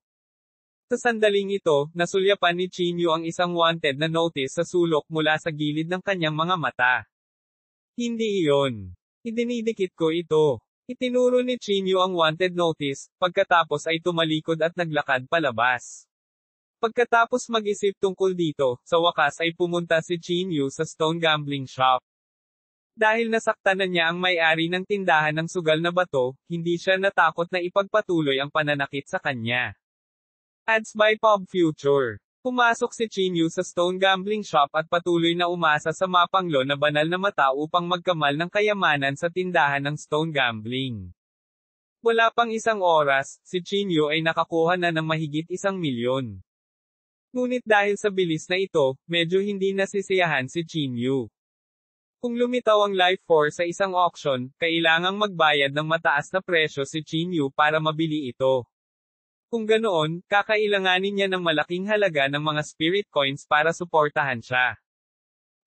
Sa sandaling ito, nasulyapan ni Chinyu ang isang wanted na notice sa sulok mula sa gilid ng kanyang mga mata. Hindi iyon. Idinidikit ko ito. Itinuro ni Chinyu ang wanted notice, pagkatapos ay tumalikod at naglakad palabas. Pagkatapos mag-isip tungkol dito, sa wakas ay pumunta si Chinyu sa Stone Gambling Shop. Dahil nasaktan na niya ang may-ari ng tindahan ng sugal na bato, hindi siya natakot na ipagpatuloy ang pananakit sa kanya. Ads by Pop Future. Pumasok si Chinyu sa Stone Gambling Shop at patuloy na umasa sa mapanglo na banal na mata upang magkamal ng kayamanan sa tindahan ng Stone Gambling. Wala pang 1 oras, si Chinyu ay nakakuha na ng mahigit 1 milyon. Ngunit dahil sa bilis na ito, medyo hindi nasisiyahan si Chinyu. Kung lumitaw ang Life Force sa isang auction, kailangang magbayad ng mataas na presyo si Chinyu para mabili ito. Kung ganoon, kakailanganin niya ng malaking halaga ng mga spirit coins para suportahan siya.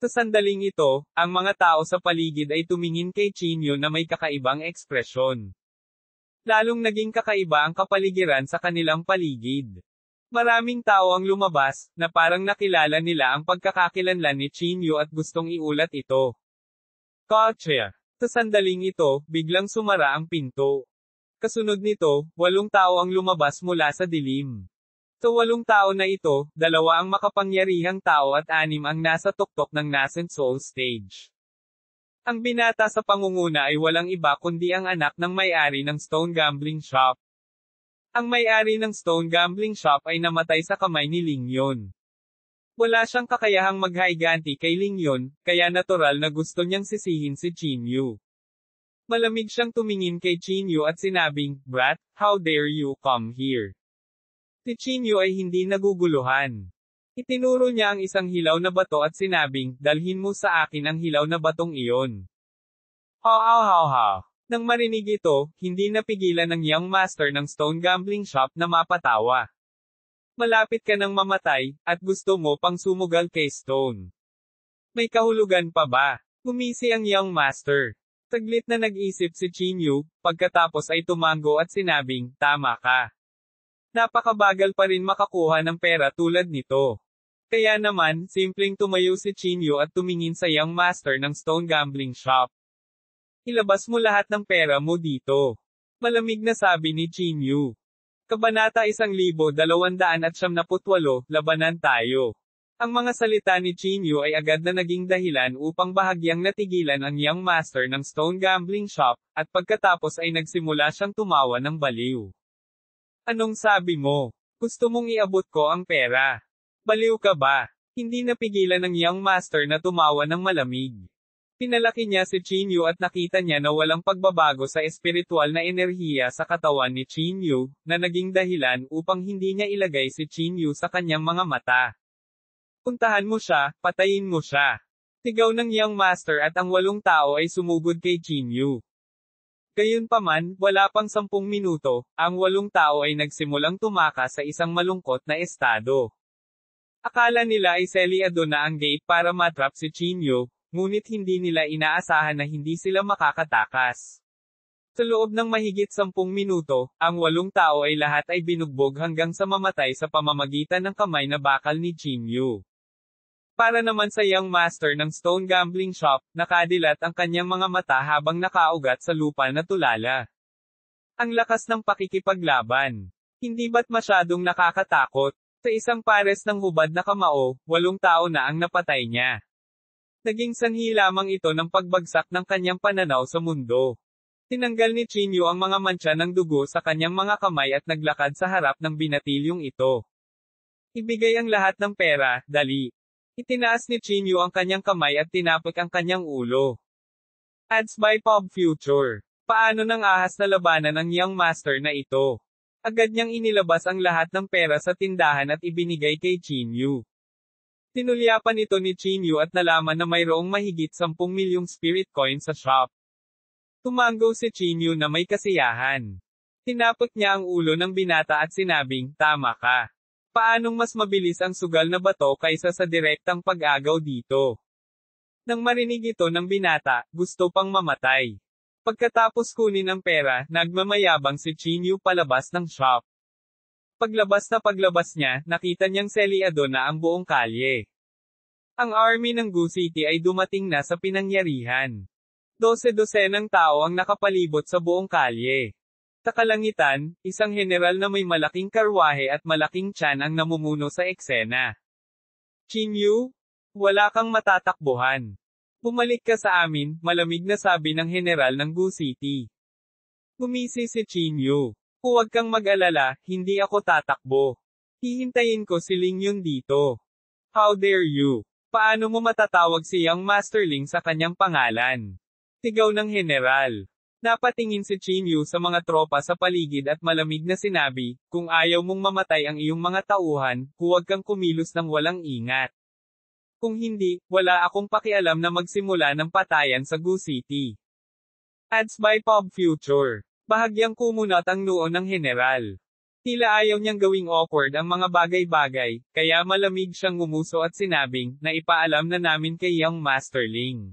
Sa sandaling ito, ang mga tao sa paligid ay tumingin kay Chinyu na may kakaibang ekspresyon. Lalong naging kakaiba ang kapaligiran sa kanilang paligid. Maraming tao ang lumabas, na parang nakilala nila ang pagkakakilanlan ni Chinyu at gustong iulat ito. Gotcha! Sa sandaling ito, biglang sumara ang pinto. Kasunod nito, 8 tao ang lumabas mula sa dilim. Sa 8 tao na ito, 2 ang makapangyarihang tao at 6 ang nasa tuktok ng Nascent Soul Stage. Ang binata sa pangunguna ay walang iba kundi ang anak ng may-ari ng Stone Gambling Shop. Ang may-ari ng Stone Gambling Shop ay namatay sa kamay ni Lingyun. Wala siyang kakayahang maghaiganti kay Lingyun, kaya natural na gusto niyang sisihin si Chinyu. Malamig siyang tumingin kay Chinyu at sinabing, Brat, how dare you come here? Si Chinyu ay hindi naguguluhan. Itinuro niya ang isang hilaw na bato at sinabing, dalhin mo sa akin ang hilaw na batong iyon. Ha. Nang marinig ito, hindi napigilan ng young master ng Stone Gambling Shop na mapatawa. Malapit ka nang mamatay, at gusto mo pang sumugal kay Stone. May kahulugan pa ba? Umisi ang young master. Saglit na nag-isip si Chinyu, pagkatapos ay tumango at sinabing, tama ka. Napakabagal pa rin makakuha ng pera tulad nito. Kaya naman, simpleng tumayo si Chinyu at tumingin sa young master ng Stone Gambling Shop. Ilabas mo lahat ng pera mo dito. Malamig na sabi ni Chinyu. Kabanata 1278, Labanan tayo. Ang mga salita ni Chinyu ay agad na naging dahilan upang bahagyang natigilan ang young master ng stone gambling shop, at pagkatapos ay nagsimula siyang tumawa ng baliw. Anong sabi mo? Gusto mong iabot ko ang pera? Baliw ka ba? Hindi napigilan ng young master na tumawa ng malamig. Pinalaki niya si Chinyu at nakita niya na walang pagbabago sa espiritual na enerhiya sa katawan ni Chinyu, na naging dahilan upang hindi niya ilagay si Chinyu sa kanyang mga mata. Puntahan mo siya, patayin mo siya. Sigaw ng young master at ang 8 tao ay sumugod kay Chinyu. Gayunpaman, wala pang 10 minuto, ang 8 tao ay nagsimulang tumakas sa isang malungkot na estado. Akala nila ay selyado na ang gate para matrap si Chinyu, ngunit hindi nila inaasahan na hindi sila makakatakas. Sa loob ng mahigit 10 minuto, ang 8 tao ay lahat ay binugbog hanggang sa mamatay sa pamamagitan ng kamay na bakal ni Chinyu. Para naman sa young master ng stone gambling shop, nakadilat ang kanyang mga mata habang nakaugat sa lupa na tulala. Ang lakas ng pakikipaglaban. Hindi ba't masyadong nakakatakot? Sa isang pares ng hubad na kamao, 8 tao na ang napatay niya. Naging sanhi lamang ito ng pagbagsak ng kanyang pananaw sa mundo. Tinanggal ni Chinyu ang mga mantsa ng dugo sa kanyang mga kamay at naglakad sa harap ng binatilyong ito. Ibigay ang lahat ng pera, dali. Itinaas ni Chinyu ang kanyang kamay at tinapik ang kanyang ulo. Ads by Pop Future. Paano nang ahas na labanan ang young master na ito? Agad niyang inilabas ang lahat ng pera sa tindahan at ibinigay kay Chinyu. Tinulyapan ito ni Chinyu at nalaman na mayroong mahigit 10 milyong spirit coin sa shop. Tumanggo si Chinyu na may kasiyahan. Tinapik niya ang ulo ng binata at sinabing, tama ka. Paanong mas mabilis ang sugal na bato kaysa sa direktang pag-agaw dito? Nang marinig ito ng binata, gusto pang mamatay. Pagkatapos kunin ang pera, nagmamayabang si Chinyu palabas ng shop. Paglabas niya, nakita niyang selyado na ang buong kalye. Ang army ng Gu City ay dumating na sa pinangyarihan. 12-dosenang tao ang nakapalibot sa buong kalye. Sa kalangitan, isang general na may malaking karwahe at malaking tiyan ang namumuno sa eksena. Chinyu, wala kang matatakbuhan. Bumalik ka sa amin, malamig na sabi ng general ng Gu City. Gumisi si Chinyu. Huwag kang mag-alala, hindi ako tatakbo. Hihintayin ko si Lingyun dito. How dare you? Paano mo matatawag si Young Masterling sa kanyang pangalan? Sigaw ng general. Napatingin si Chinyu sa mga tropa sa paligid at malamig na sinabi, kung ayaw mong mamatay ang iyong mga tauhan, huwag kang kumilos ng walang ingat. Kung hindi, wala akong pakialam na magsimula ng patayan sa Gu City. Ads by Pop Future. Bahagyang kumunat ang noo ng general. Tila ayaw niyang gawing awkward ang mga bagay-bagay, kaya malamig siyang ngumuso at sinabing, na ipaalam na namin kay Young Masterling.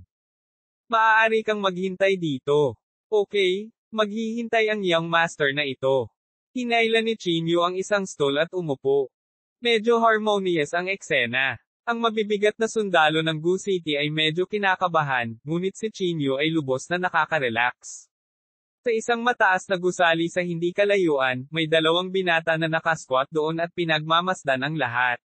Maaari kang maghintay dito. Okay, maghihintay ang Young Master na ito. Hinailan ni Chinyu ang isang stool at umupo. Medyo harmonious ang eksena. Ang mabibigat na sundalo ng Gu City ay medyo kinakabahan, ngunit si Chinyu ay lubos na nakaka-relax. Sa isang mataas na gusali sa hindi kalayuan, may 2 binata na nakasquat doon at pinagmamasdan ang lahat.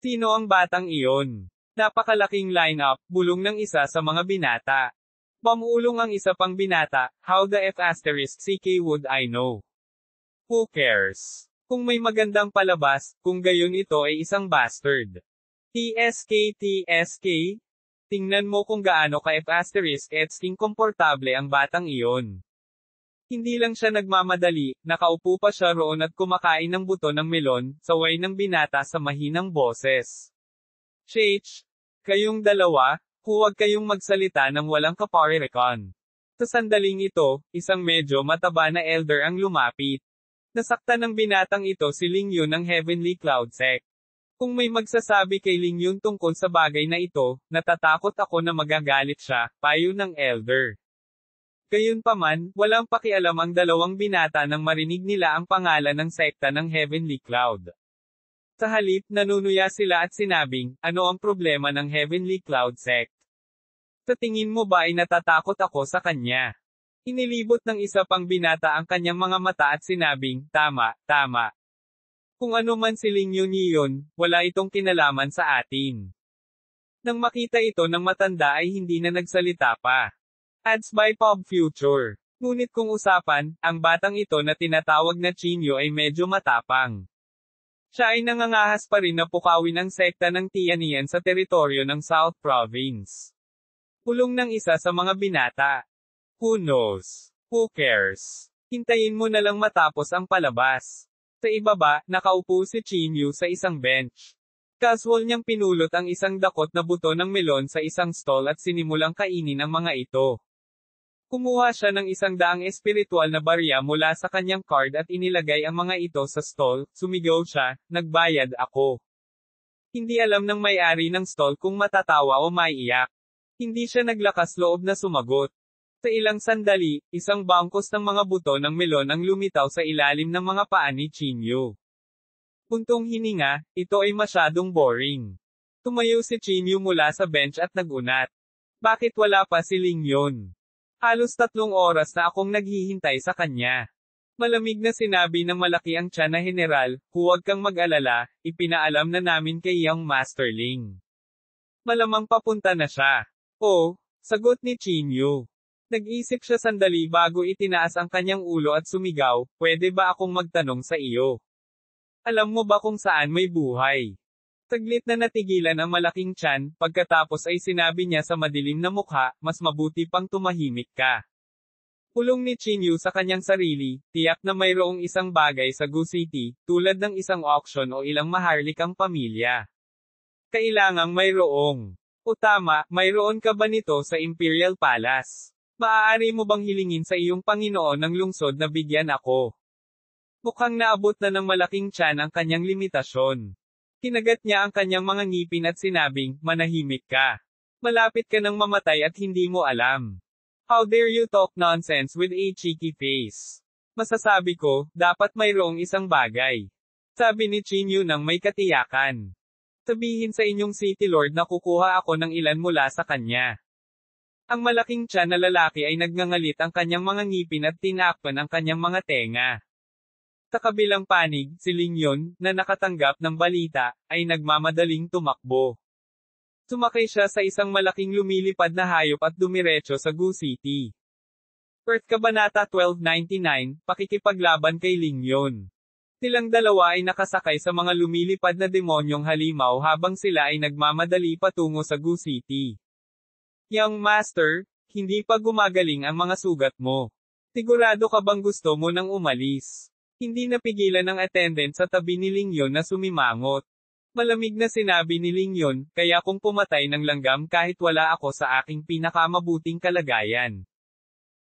Sino ang batang iyon? Napakalaking lineup, bulong ng isa sa mga binata. Pamulong ang isa pang binata, how the F***CK would I know? Who cares? Kung may magandang palabas, kung gayon ito ay isang bastard. TSK. Tingnan mo kung gaano ka F***ing komportable ang batang iyon. Hindi lang siya nagmamadali, nakaupo pa siya roon at kumakain ng buto ng melon, saway ng binata sa mahinang boses. Shh! Kayong dalawa, huwag kayong magsalita ng walang kaparerekan. Sa sandaling ito, isang medyo mataba na elder ang lumapit. Nasaktan ng binatang ito si Lingyun ng Heavenly Cloud Sect. Kung may magsasabi kay Lingyun tungkol sa bagay na ito, natatakot ako na magagalit siya, payo ng elder. Gayunpaman, walang pakialam ang 2 binata nang marinig nila ang pangalan ng sekta ng Heavenly Cloud. Sa halip, nanunuya sila at sinabing, ano ang problema ng Heavenly Cloud Sect? Sa tingin mo ba ay natatakot ako sa kanya? Inilibot ng isa pang binata ang kanyang mga mata at sinabing, tama, tama. Kung ano man si Ling Yun iyon, wala itong kinalaman sa atin. Nang makita ito ng matanda ay hindi na nagsalita pa. Ads by Pop Future. Ngunit kung usapan, ang batang ito na tinatawag na Chinyo ay medyo matapang. Siya ay nangangahas pa rin na pukawin ang sekta ng Tianian sa teritoryo ng South Province. Pulong ng isa sa mga binata. Who knows? Who cares? Hintayin mo na lang matapos ang palabas. Sa ibaba, nakaupo si Chinyo sa isang bench. Casual niyang pinulot ang isang dakot na buto ng melon sa isang stall at sinimulang kainin ang mga ito. Kumuha siya ng 100 espiritual na barya mula sa kanyang card at inilagay ang mga ito sa stall, sumigaw siya, nagbayad ako. Hindi alam ng may-ari ng stall kung matatawa o maiiyak. Hindi siya naglakas loob na sumagot. Sa ilang sandali, isang bangkos ng mga buto ng melon ang lumitaw sa ilalim ng mga paa ni Chinyo. Puntong hininga, ito ay masyadong boring. Tumayo si Chinyo mula sa bench at nagunat. Bakit wala pa si Ling Yun? Halos 3 oras na akong naghihintay sa kanya. Malamig na sinabi ng malaki ang tiyan na general, huwag kang mag-alala, ipinaalam na namin kay Young Master Ling. Malamang papunta na siya. Oh, sagot ni Chinyo. Nag-isip siya sandali bago itinaas ang kanyang ulo at sumigaw, pwede ba akong magtanong sa iyo? Alam mo ba kung saan may buhay? Saglit na natigilan ang malaking tiyan, pagkatapos ay sinabi niya sa madilim na mukha, mas mabuti pang tumahimik ka. Pulong ni Chinyo sa kanyang sarili, tiyak na mayroong isang bagay sa Gu City, tulad ng isang auction o ilang maharlikang pamilya. Kailangang mayroong. O tama, mayroon ka ba nito sa Imperial Palace? Maaari mo bang hilingin sa iyong Panginoon ng lungsod na bigyan ako? Mukhang naabot na ng malaking tiyan ang kanyang limitasyon. Kinagat niya ang kanyang mga ngipin at sinabing, manahimik ka. Malapit ka nang mamatay at hindi mo alam. How dare you talk nonsense with a cheeky face? Masasabi ko, dapat mayroong isang bagay. Sabi ni Chinyo nang may katiyakan. Sabihin sa inyong City Lord na kukuha ako ng ilan mula sa kanya. Ang malaking tiyan na lalaki ay nagngangalit ang kanyang mga ngipin at tinakpan ang kanyang mga tenga. Sa kabilang panig, si Ling Yun, na nakatanggap ng balita, ay nagmamadaling tumakbo. Sumakay siya sa isang malaking lumilipad na hayop at dumiretso sa Gu City. Earth Kabanata 1299, pakikipaglaban kay Ling Yun. Silang dalawa ay nakasakay sa mga lumilipad na demonyong halimaw habang sila ay nagmamadali patungo sa Gu City. Young Master, hindi pa gumagaling ang mga sugat mo. Sigurado ka bang gusto mo nang umalis? Hindi napigilan ng attendant sa tabi ni Ling Yun na sumimangot. Malamig na sinabi ni Ling Yun, kaya kung pumatay ng langgam kahit wala ako sa aking pinakamabuting kalagayan.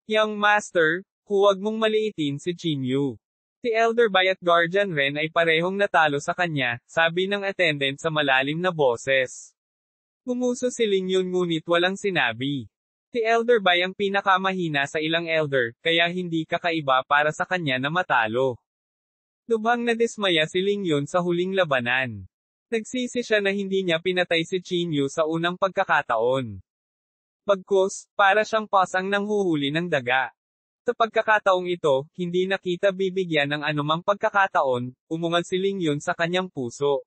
Young Master, huwag mong maliitin si Chinyo. Si Elder Bai at Guardian Ren ay parehong natalo sa kanya, sabi ng attendant sa malalim na boses. Gumuso si Ling Yun ngunit walang sinabi. Si Elder Bai ang pinakamahina sa ilang elder, kaya hindi kakaiba para sa kanya na matalo. Lubhang nadismaya si Ling Yun sa huling labanan. Nagsisi siya na hindi niya pinatay si Chinyo sa unang pagkakataon. Bagkus, para siyang pasang nanghuhuli ng daga. Sa pagkakataong ito, hindi nakita bibigyan ng anumang pagkakataon, umungal si Ling Yun sa kanyang puso.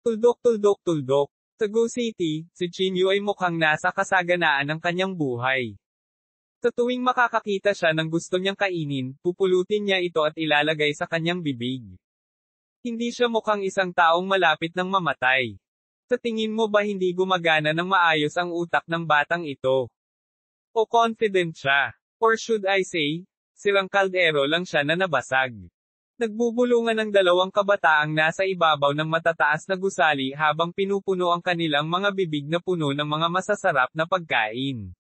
Tuldok tuldok tuldok. Sa Gu City, si Chinyo ay mukhang nasa kasaganaan ng kanyang buhay. Sa tuwing makakakita siya ng gusto niyang kainin, pupulutin niya ito at ilalagay sa kanyang bibig. Hindi siya mukhang isang taong malapit ng mamatay. Sa tingin mo ba hindi gumagana ng maayos ang utak ng batang ito? O confident siya? Or should I say, sirang kaldero lang siya na nabasag? Nagbubulungan ng 2 kabataang nasa ibabaw ng matataas na gusali habang pinupuno ang kanilang mga bibig na puno ng mga masasarap na pagkain.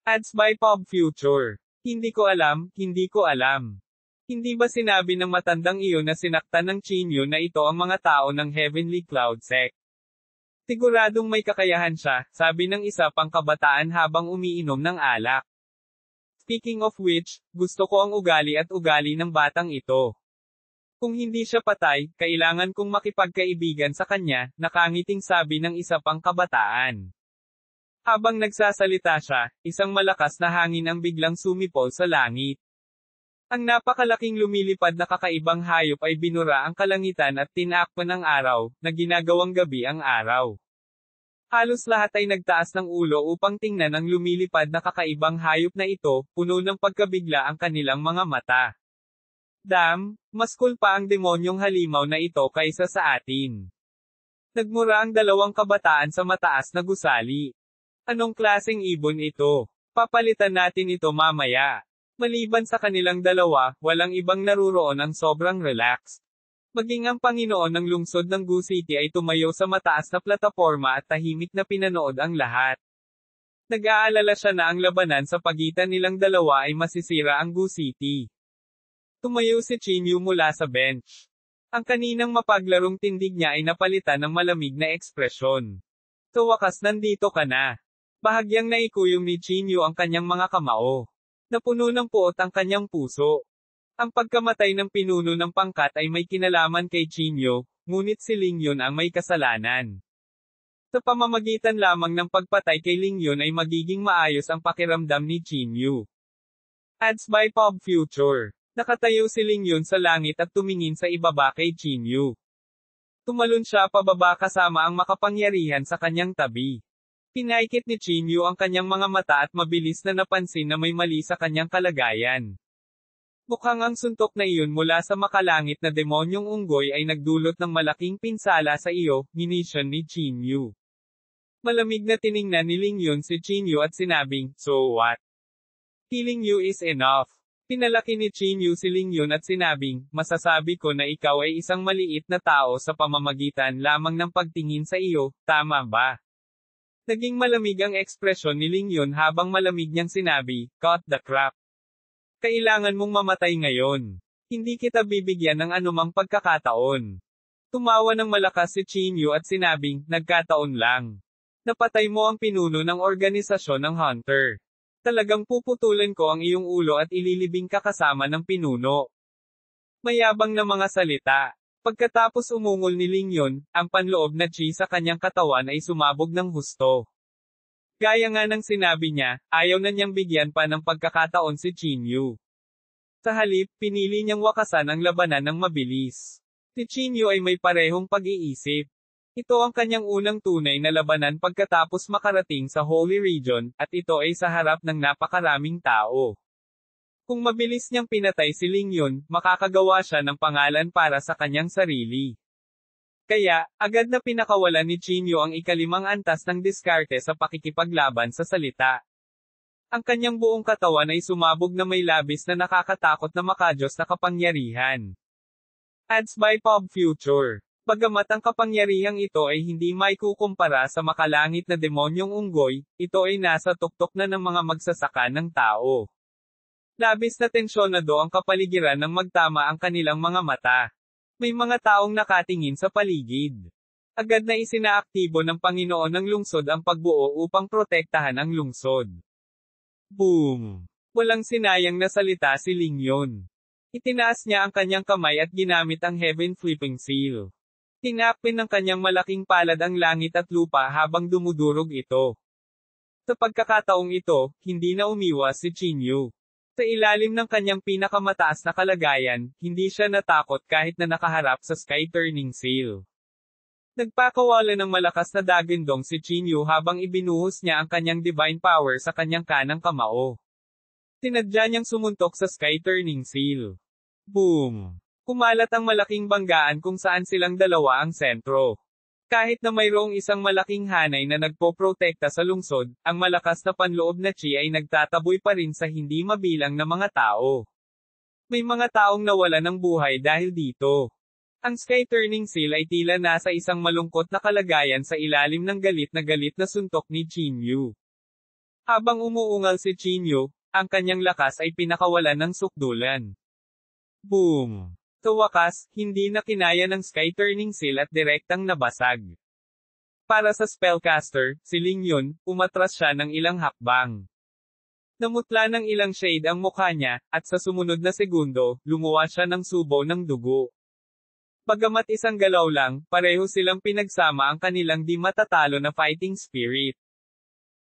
Ads by Pop Future. Hindi ko alam, hindi ko alam. Hindi ba sinabi ng matandang iyon na sinaktan ng Chinyo na ito ang mga tao ng Heavenly Cloud Sect? Siguradong may kakayahan siya, sabi ng isa pang kabataan habang umiinom ng alak. Speaking of which, gusto ko ang ugali at ugali ng batang ito. Kung hindi siya patay, kailangan kong makipagkaibigan sa kanya, nakangiting sabi ng isa pang kabataan. Habang nagsasalita siya, isang malakas na hangin ang biglang sumipol sa langit. Ang napakalaking lumilipad na kakaibang hayop ay binura ang kalangitan at tinakpan ang araw, na ginagawang gabi ang araw. Halos lahat ay nagtaas ng ulo upang tingnan ang lumilipad na kakaibang hayop na ito, puno ng pagkabigla ang kanilang mga mata. Mas cool pa ang demonyong halimaw na ito kaysa sa atin. Nagmura ang dalawang kabataan sa mataas na gusali. Anong klaseng ibon ito? Papalitan natin ito mamaya. Maliban sa kanilang dalawa, walang ibang naruroon ang sobrang relaxed. Maging ang Panginoon ng lungsod ng Gu City ay tumayo sa mataas na plataporma at tahimik na pinanood ang lahat. Nag-aalala siya na ang labanan sa pagitan nilang dalawa ay masisira ang Gu City. Tumayo si Chinyu mula sa bench. Ang kaninang mapaglarong tindig niya ay napalitan ng malamig na ekspresyon. Sa wakas nandito ka na. Bahagyang naikuyom ni Chinyu ang kanyang mga kamao. Napuno ng puot ang kanyang puso. Ang pagkamatay ng pinuno ng pangkat ay may kinalaman kay Chinyu, ngunit si Lingyun ang may kasalanan. Sa pamamagitan lamang ng pagpatay kay Lingyun ay magiging maayos ang pakiramdam ni Chinyu. Ads by Pop Future. Nakatayo si Lingyun sa langit at tumingin sa ibaba kay Chinyu. Tumalon siya pababa kasama ang makapangyarihan sa kanyang tabi. Pinaikit ni Chinyu ang kanyang mga mata at mabilis na napansin na may mali sa kanyang kalagayan. Mukhang ang suntok na iyon mula sa makalangit na demonyong unggoy ay nagdulot ng malaking pinsala sa iyo, ginisyon ni Chinyu. Malamig na tiningnan ni Lingyun si Chinyu at sinabing, "So what? Killing you is enough." Pinalaki ni Chinyu si Lingyun at sinabing, "Masasabi ko na ikaw ay isang maliit na tao sa pamamagitan lamang ng pagtingin sa iyo, tama ba?" Naging malamig ang ekspresyon ni Lingyun habang malamig niyang sinabi, "Cut the crap. Kailangan mong mamatay ngayon. Hindi kita bibigyan ng anumang pagkakataon." Tumawa ng malakas si Chinyu at sinabing, "Nagkataon lang. Napatay mo ang pinuno ng organisasyon ng Hunter. Talagang puputulan ko ang iyong ulo at ililibing ka kasama ng pinuno." Mayabang na mga salita. Pagkatapos umungol ni Lingyun, ang panloob na chi sa kanyang katawan ay sumabog ng husto. Gaya nga ng sinabi niya, ayaw na niyang bigyan pa ng pagkakataon si Chinyu. Sa halip, pinili niyang wakasan ang labanan ng mabilis. Si Chinyu ay may parehong pag-iisip. Ito ang kanyang unang tunay na labanan pagkatapos makarating sa Holy Region, at ito ay sa harap ng napakaraming tao. Kung mabilis niyang pinatay si Lingyun, makakagawa siya ng pangalan para sa kanyang sarili. Kaya, agad na pinakawalan ni Chinyu ang ikalimang antas ng diskarte sa pakikipaglaban sa salita. Ang kanyang buong katawan ay sumabog na may labis na nakakatakot na makajos na kapangyarihan. Ads by Pop Future. Bagamat ang kapangyarihang ito ay hindi maikukumpara sa makalangit na demonyong unggoy, ito ay nasa tuktok na ng mga magsasaka ng tao. Labis na tensyonado ang kapaligiran nang magtama ang kanilang mga mata. May mga taong nakatingin sa paligid. Agad na isinaaktibo ng Panginoon ng lungsod ang pagbuo upang protektahan ang lungsod. Boom! Walang sinayang na salita si Lingyun. Itinaas niya ang kanyang kamay at ginamit ang Heaven Flipping Seal. Tinakpin ng kanyang malaking palad ang langit at lupa habang dumudurog ito. Sa pagkakataong ito, hindi na umiwas si Chinyu. Sa ilalim ng kanyang pinakamataas na kalagayan, hindi siya natakot kahit na nakaharap sa Sky-Turning Seal. Nagpakawala ng malakas na dagindong si Chinyu habang ibinuhos niya ang kanyang divine power sa kanyang kanang kamao. Tinadya niyang sumuntok sa Sky-Turning Seal. Boom! Kumalat ang malaking banggaan kung saan silang dalawa ang sentro. Kahit na mayroong isang malaking hanay na nagpoprotekta sa lungsod, ang malakas na panloob na chi ay nagtataboy pa rin sa hindi mabilang na mga tao. May mga taong nawala ng buhay dahil dito. Ang Sky-Turning Seal ay tila nasa isang malungkot na kalagayan sa ilalim ng galit na suntok ni Chinyu. Habang umuungal si Chinyu, ang kanyang lakas ay pinakawalan ng sukdulan. Boom! Sa wakas, hindi na kinaya ng Sky-Turning Seal at direktang nabasag. Para sa spellcaster, si Lingyun, umatras siya ng ilang hakbang. Namutla ng ilang shade ang mukha niya, at sa sumunod na segundo, lumuwa siya ng subo ng dugo. Bagamat isang galaw lang, pareho silang pinagsama ang kanilang di matatalo na fighting spirit.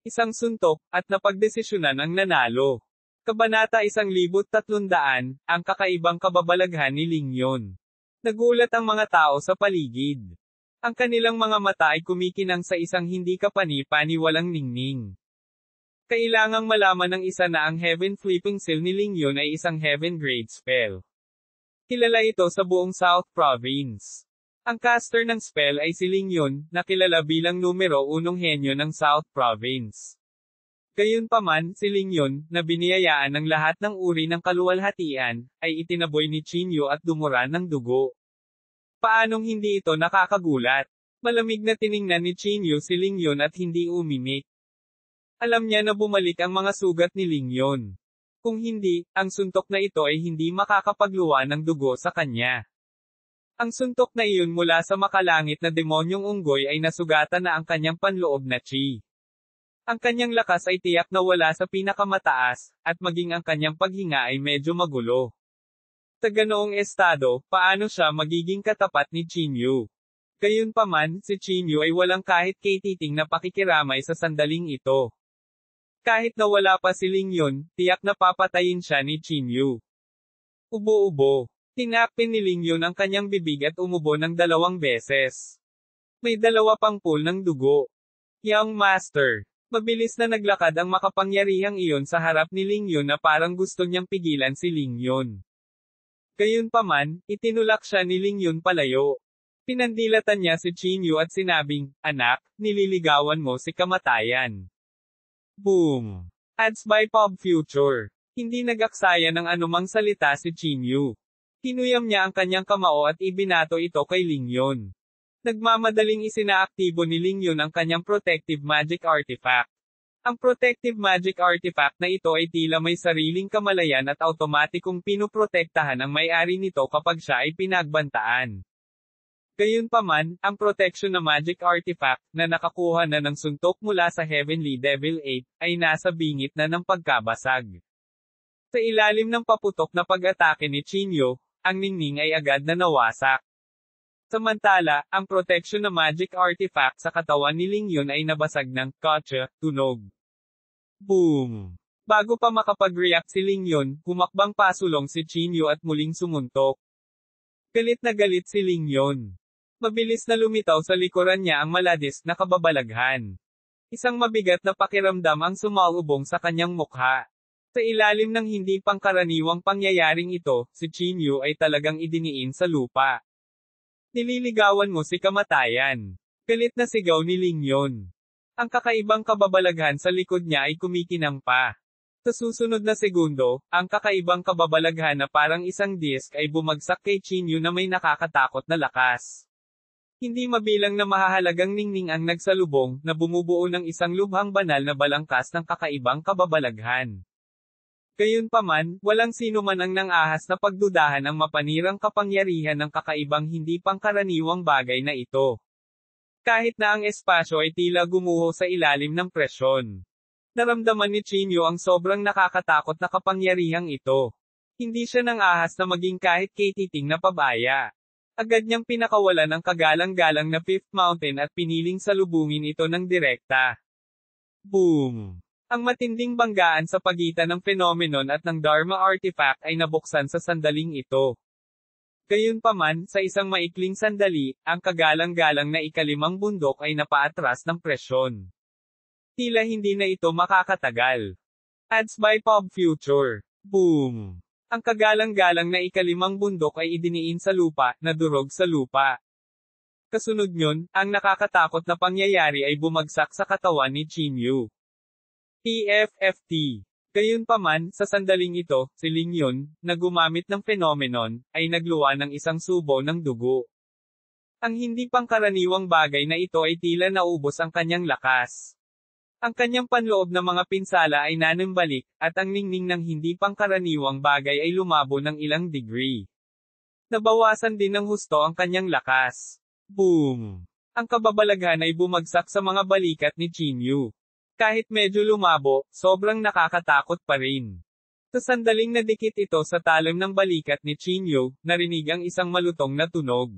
isang suntok, at napagdesisyonan ang nanalo. Kabanata 1300, ang kakaibang kababalaghan ni Lingyon. Nagulat ang mga tao sa paligid. Ang kanilang mga mata ay kumikinang sa isang hindi kapani-paniwalang ningning. Kailangang malaman ng isa na ang Heaven Flipping Seal ni Lingyon ay isang Heaven Grade spell. Kilala ito sa buong South Province. Ang caster ng spell ay si Lingyon, na kilala bilang numero 1 henyo ng South Province. Gayunpaman, si Lingyon, na biniyayaan ng lahat ng uri ng kaluwalhatian, ay itinaboy ni Chinyu at dumuran ng dugo. Paanong hindi ito nakakagulat? Malamig na tiningnan ni Chinyu si Lingyon at hindi umimik. Alam niya na bumalik ang mga sugat ni Lingyon. Kung hindi, ang suntok na ito ay hindi makakapagluwa ng dugo sa kanya. Ang suntok na iyon mula sa makalangit na demonyong unggoy ay nasugatan na ang kanyang panloob na chi. Ang kanyang lakas ay tiyak na wala sa pinakamataas, at maging ang kanyang paghinga ay medyo magulo. Sa ganoong estado, paano siya magiging katapat ni Chinyu? Gayunpaman, si Chinyu ay walang kahit katiting na pakikiramay sa sandaling ito. Kahit na wala pa si Lingyon, tiyak na papatayin siya ni Chinyu. Ubo-ubo. Tinapin ni Lingyon ang kanyang bibig at umubo ng 2 beses. May 2 pang pool ng dugo. Young Master. Mabilis na naglakad ang makapangyarihang iyon sa harap ni Lingyon na parang gusto niyang pigilan si Lingyon. Gayunpaman, itinulak siya ni Lingyon palayo. Pinandilatan niya si Chinyu at sinabing, "Anak, nililigawan mo si kamatayan." Boom! Ads by Pop Future. Hindi nag-aksaya ng anumang salita si Chinyu. Tinuyam niya ang kanyang kamao at ibinato ito kay Lingyon. Nagmamadaling isinaaktibo ni Lingyon ang kanyang Protective Magic Artifact. Ang Protective Magic Artifact na ito ay tila may sariling kamalayan at automatikong pinuprotektahan ang may-ari nito kapag siya ay pinagbantaan. Gayunpaman, ang protection na Magic Artifact, na nakakuha na ng suntok mula sa Heavenly Devil 8, ay nasa bingit na ng pagkabasag. Sa ilalim ng paputok na pag-atake ni Chinyu, ang ningning ay agad na nawasak. Samantala, ang protection na Magic Artifact sa katawan ni Lingyon ay nabasag ng kotse, tunog. Boom! Bago pa makapag-react si Lingyon, humakbang pasulong si Chinyu at muling sumuntok. Galit na galit si Lingyon. Mabilis na lumitaw sa likuran niya ang maladis na kababalaghan. Isang mabigat na pakiramdam ang sumalubong sa kanyang mukha. Sa ilalim ng hindi pangkaraniwang pangyayaring ito, si Chinyu ay talagang idiniin sa lupa. Nililigawan mo si kamatayan. Galit na sigaw ni Lingyon. Ang kakaibang kababalaghan sa likod niya ay kumikinang pa. Sa susunod na segundo, ang kakaibang kababalaghan na parang isang disk ay bumagsak kay Chinyu na may nakakatakot na lakas. Hindi mabilang na mahahalagang ningning ang nagsalubong, na bumubuo ng isang lubhang banal na balangkas ng kakaibang kababalaghan. Gayunpaman, walang sino man ang nang-ahas na pagdudahan ang mapanirang kapangyarihan ng kakaibang hindi pangkaraniwang bagay na ito. Kahit na ang espasyo ay tila gumuho sa ilalim ng presyon. Naramdaman ni Chinyu ang sobrang nakakatakot na kapangyarihang ito. Hindi siya nang-ahas na maging kahit katiting na pabaya. Agad niyang pinakawalan ang kagalang-galang na Fifth Mountain at piniling salubungin ito ng direkta. Boom! Ang matinding banggaan sa pagitan ng phenomenon at ng Dharma Artifact ay nabuksan sa sandaling ito. Gayunpaman, sa isang maikling sandali, ang kagalang-galang na ikalimang bundok ay napaatras ng presyon. Tila hindi na ito makakatagal. Ads by Pop Future. Boom! Ang kagalang-galang na ikalimang bundok ay idiniin sa lupa, nadurog sa lupa. Kasunod nyon, ang nakakatakot na pangyayari ay bumagsak sa katawan ni Chinyu. PFFT. Gayunpaman, sa sandaling ito, si Lingyon, na gumamit ng phenomenon, ay nagluwa ng isang subo ng dugo. Ang hindi pangkaraniwang bagay na ito ay tila naubos ang kanyang lakas. Ang kanyang panloob na mga pinsala ay nanumbalik, at ang ningning ng hindi pangkaraniwang bagay ay lumabo ng ilang degree. Nabawasan din ng husto ang kanyang lakas. Boom! Ang kababalaghan ay bumagsak sa mga balikat ni Chinyu. Kahit medyo lumabo, sobrang nakakatakot pa rin. Sa sandaling nadikit ito sa talim ng balikat ni Chinyu, narinig ang isang malutong na tunog.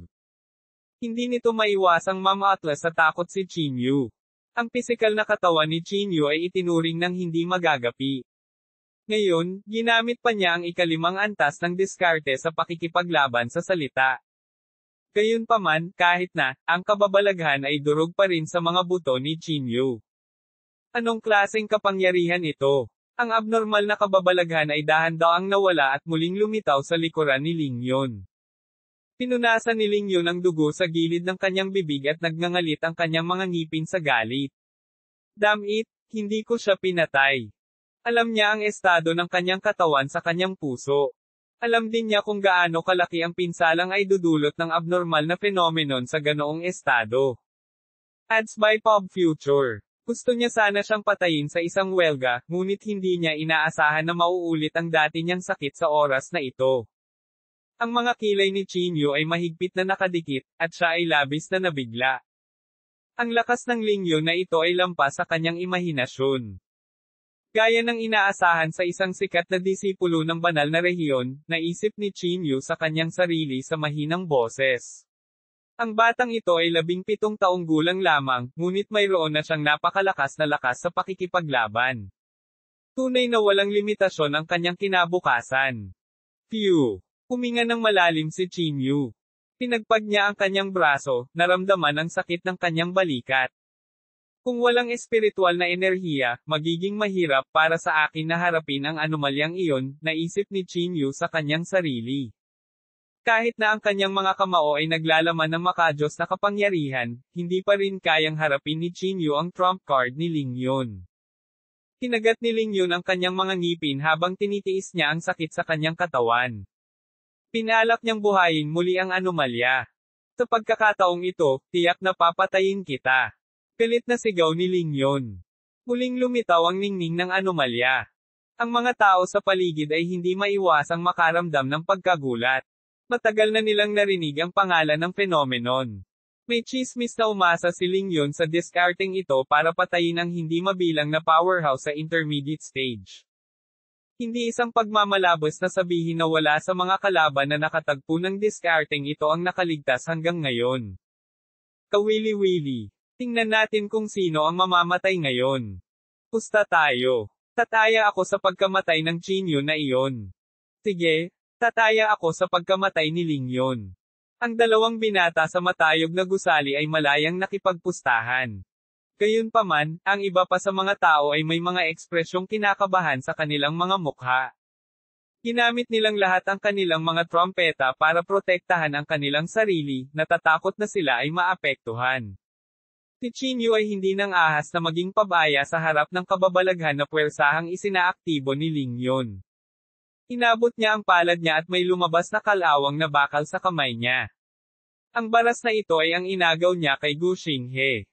Hindi nito maiwasang mamaatlas sa takot si Chinyu. Ang pisikal na katawan ni Chinyu ay itinuring ng hindi magagapi. Ngayon, ginamit pa niya ang ikalimang antas ng diskarte sa pakikipaglaban sa salita. Gayunpaman, kahit na, ang kababalaghan ay durog pa rin sa mga buto ni Chinyu. Anong klaseng kapangyarihan ito? Ang abnormal na kababalaghan ay dahan-daang nawala at muling lumitaw sa likuran ni Lingyun. Pinunasan ni Lingyun ang dugo sa gilid ng kanyang bibig at nagngangalit ang kanyang mga ngipin sa galit. Damn it, hindi ko siya pinatay. Alam niya ang estado ng kanyang katawan sa kanyang puso. Alam din niya kung gaano kalaki ang pinsalang ay dudulot ng abnormal na phenomenon sa ganoong estado. Ads by Pop Future. Gusto niya sana siyang patayin sa isang welga, ngunit hindi niya inaasahan na mauulit ang dati niyang sakit sa oras na ito. Ang mga kilay ni Chinyu ay mahigpit na nakadikit, at siya ay labis na nabigla. Ang lakas ng Lingyun na ito ay lampas sa kanyang imahinasyon. Gaya ng inaasahan sa isang sikat na disipulo ng banal na rehiyon, naisip ni Chinyu sa kanyang sarili sa mahinang boses. Ang batang ito ay 17 taong gulang lamang, ngunit mayroon na siyang napakalakas na lakas sa pakikipaglaban. Tunay na walang limitasyon ang kanyang kinabukasan. Phew! Huminga ng malalim si Chinyu. Pinagpag niya ang kanyang braso, naramdaman ang sakit ng kanyang balikat. Kung walang espiritual na enerhiya, magiging mahirap para sa akin na harapin ang anomalyang iyon, naisip ni Chinyu sa kanyang sarili. Kahit na ang kanyang mga kamao ay naglalaman ng makadiyos na kapangyarihan, hindi pa rin kayang harapin ni Chinyu ang trump card ni Lingyun. Kinagat ni Lingyun ang kanyang mga ngipin habang tinitiis niya ang sakit sa kanyang katawan. Pinalak niyang buhayin muli ang anomalya. Sa pagkakataong ito, tiyak na papatayin kita. Galit na sigaw ni Lingyun. Muling lumitaw ang ningning ng anomalya. Ang mga tao sa paligid ay hindi maiwasang makaramdam ng pagkagulat. Matagal na nilang narinig ang pangalan ng phenomenon. May chismis na umasa si Lingyun sa discarding ito para patayin ang hindi mabilang na powerhouse sa intermediate stage. Hindi isang pagmamalabos na sabihin na wala sa mga kalaban na nakatagpo ng discarding ito ang nakaligtas hanggang ngayon. Kawili-wili. Tingnan natin kung sino ang mamamatay ngayon. Pusta tayo. Tataya ako sa pagkamatay ng Chinyu na iyon. Sige. Tataya ako sa pagkamatay ni Lingyun. Ang dalawang binata sa matayog na gusali ay malayang nakipagpustahan. Gayunpaman, ang iba pa sa mga tao ay may mga ekspresyong kinakabahan sa kanilang mga mukha. Ginamit nilang lahat ang kanilang mga trompeta para protektahan ang kanilang sarili, natatakot na sila ay maapektuhan. Si Chinyu ay hindi nang ahas na maging pabaya sa harap ng kababalaghan na puwersahang isinaaktibo ni Lingyun. Inabot niya ang palad niya at may lumabas na kalawang na bakal sa kamay niya. Ang baras na ito ay ang inagaw niya kay Gu Xinghe.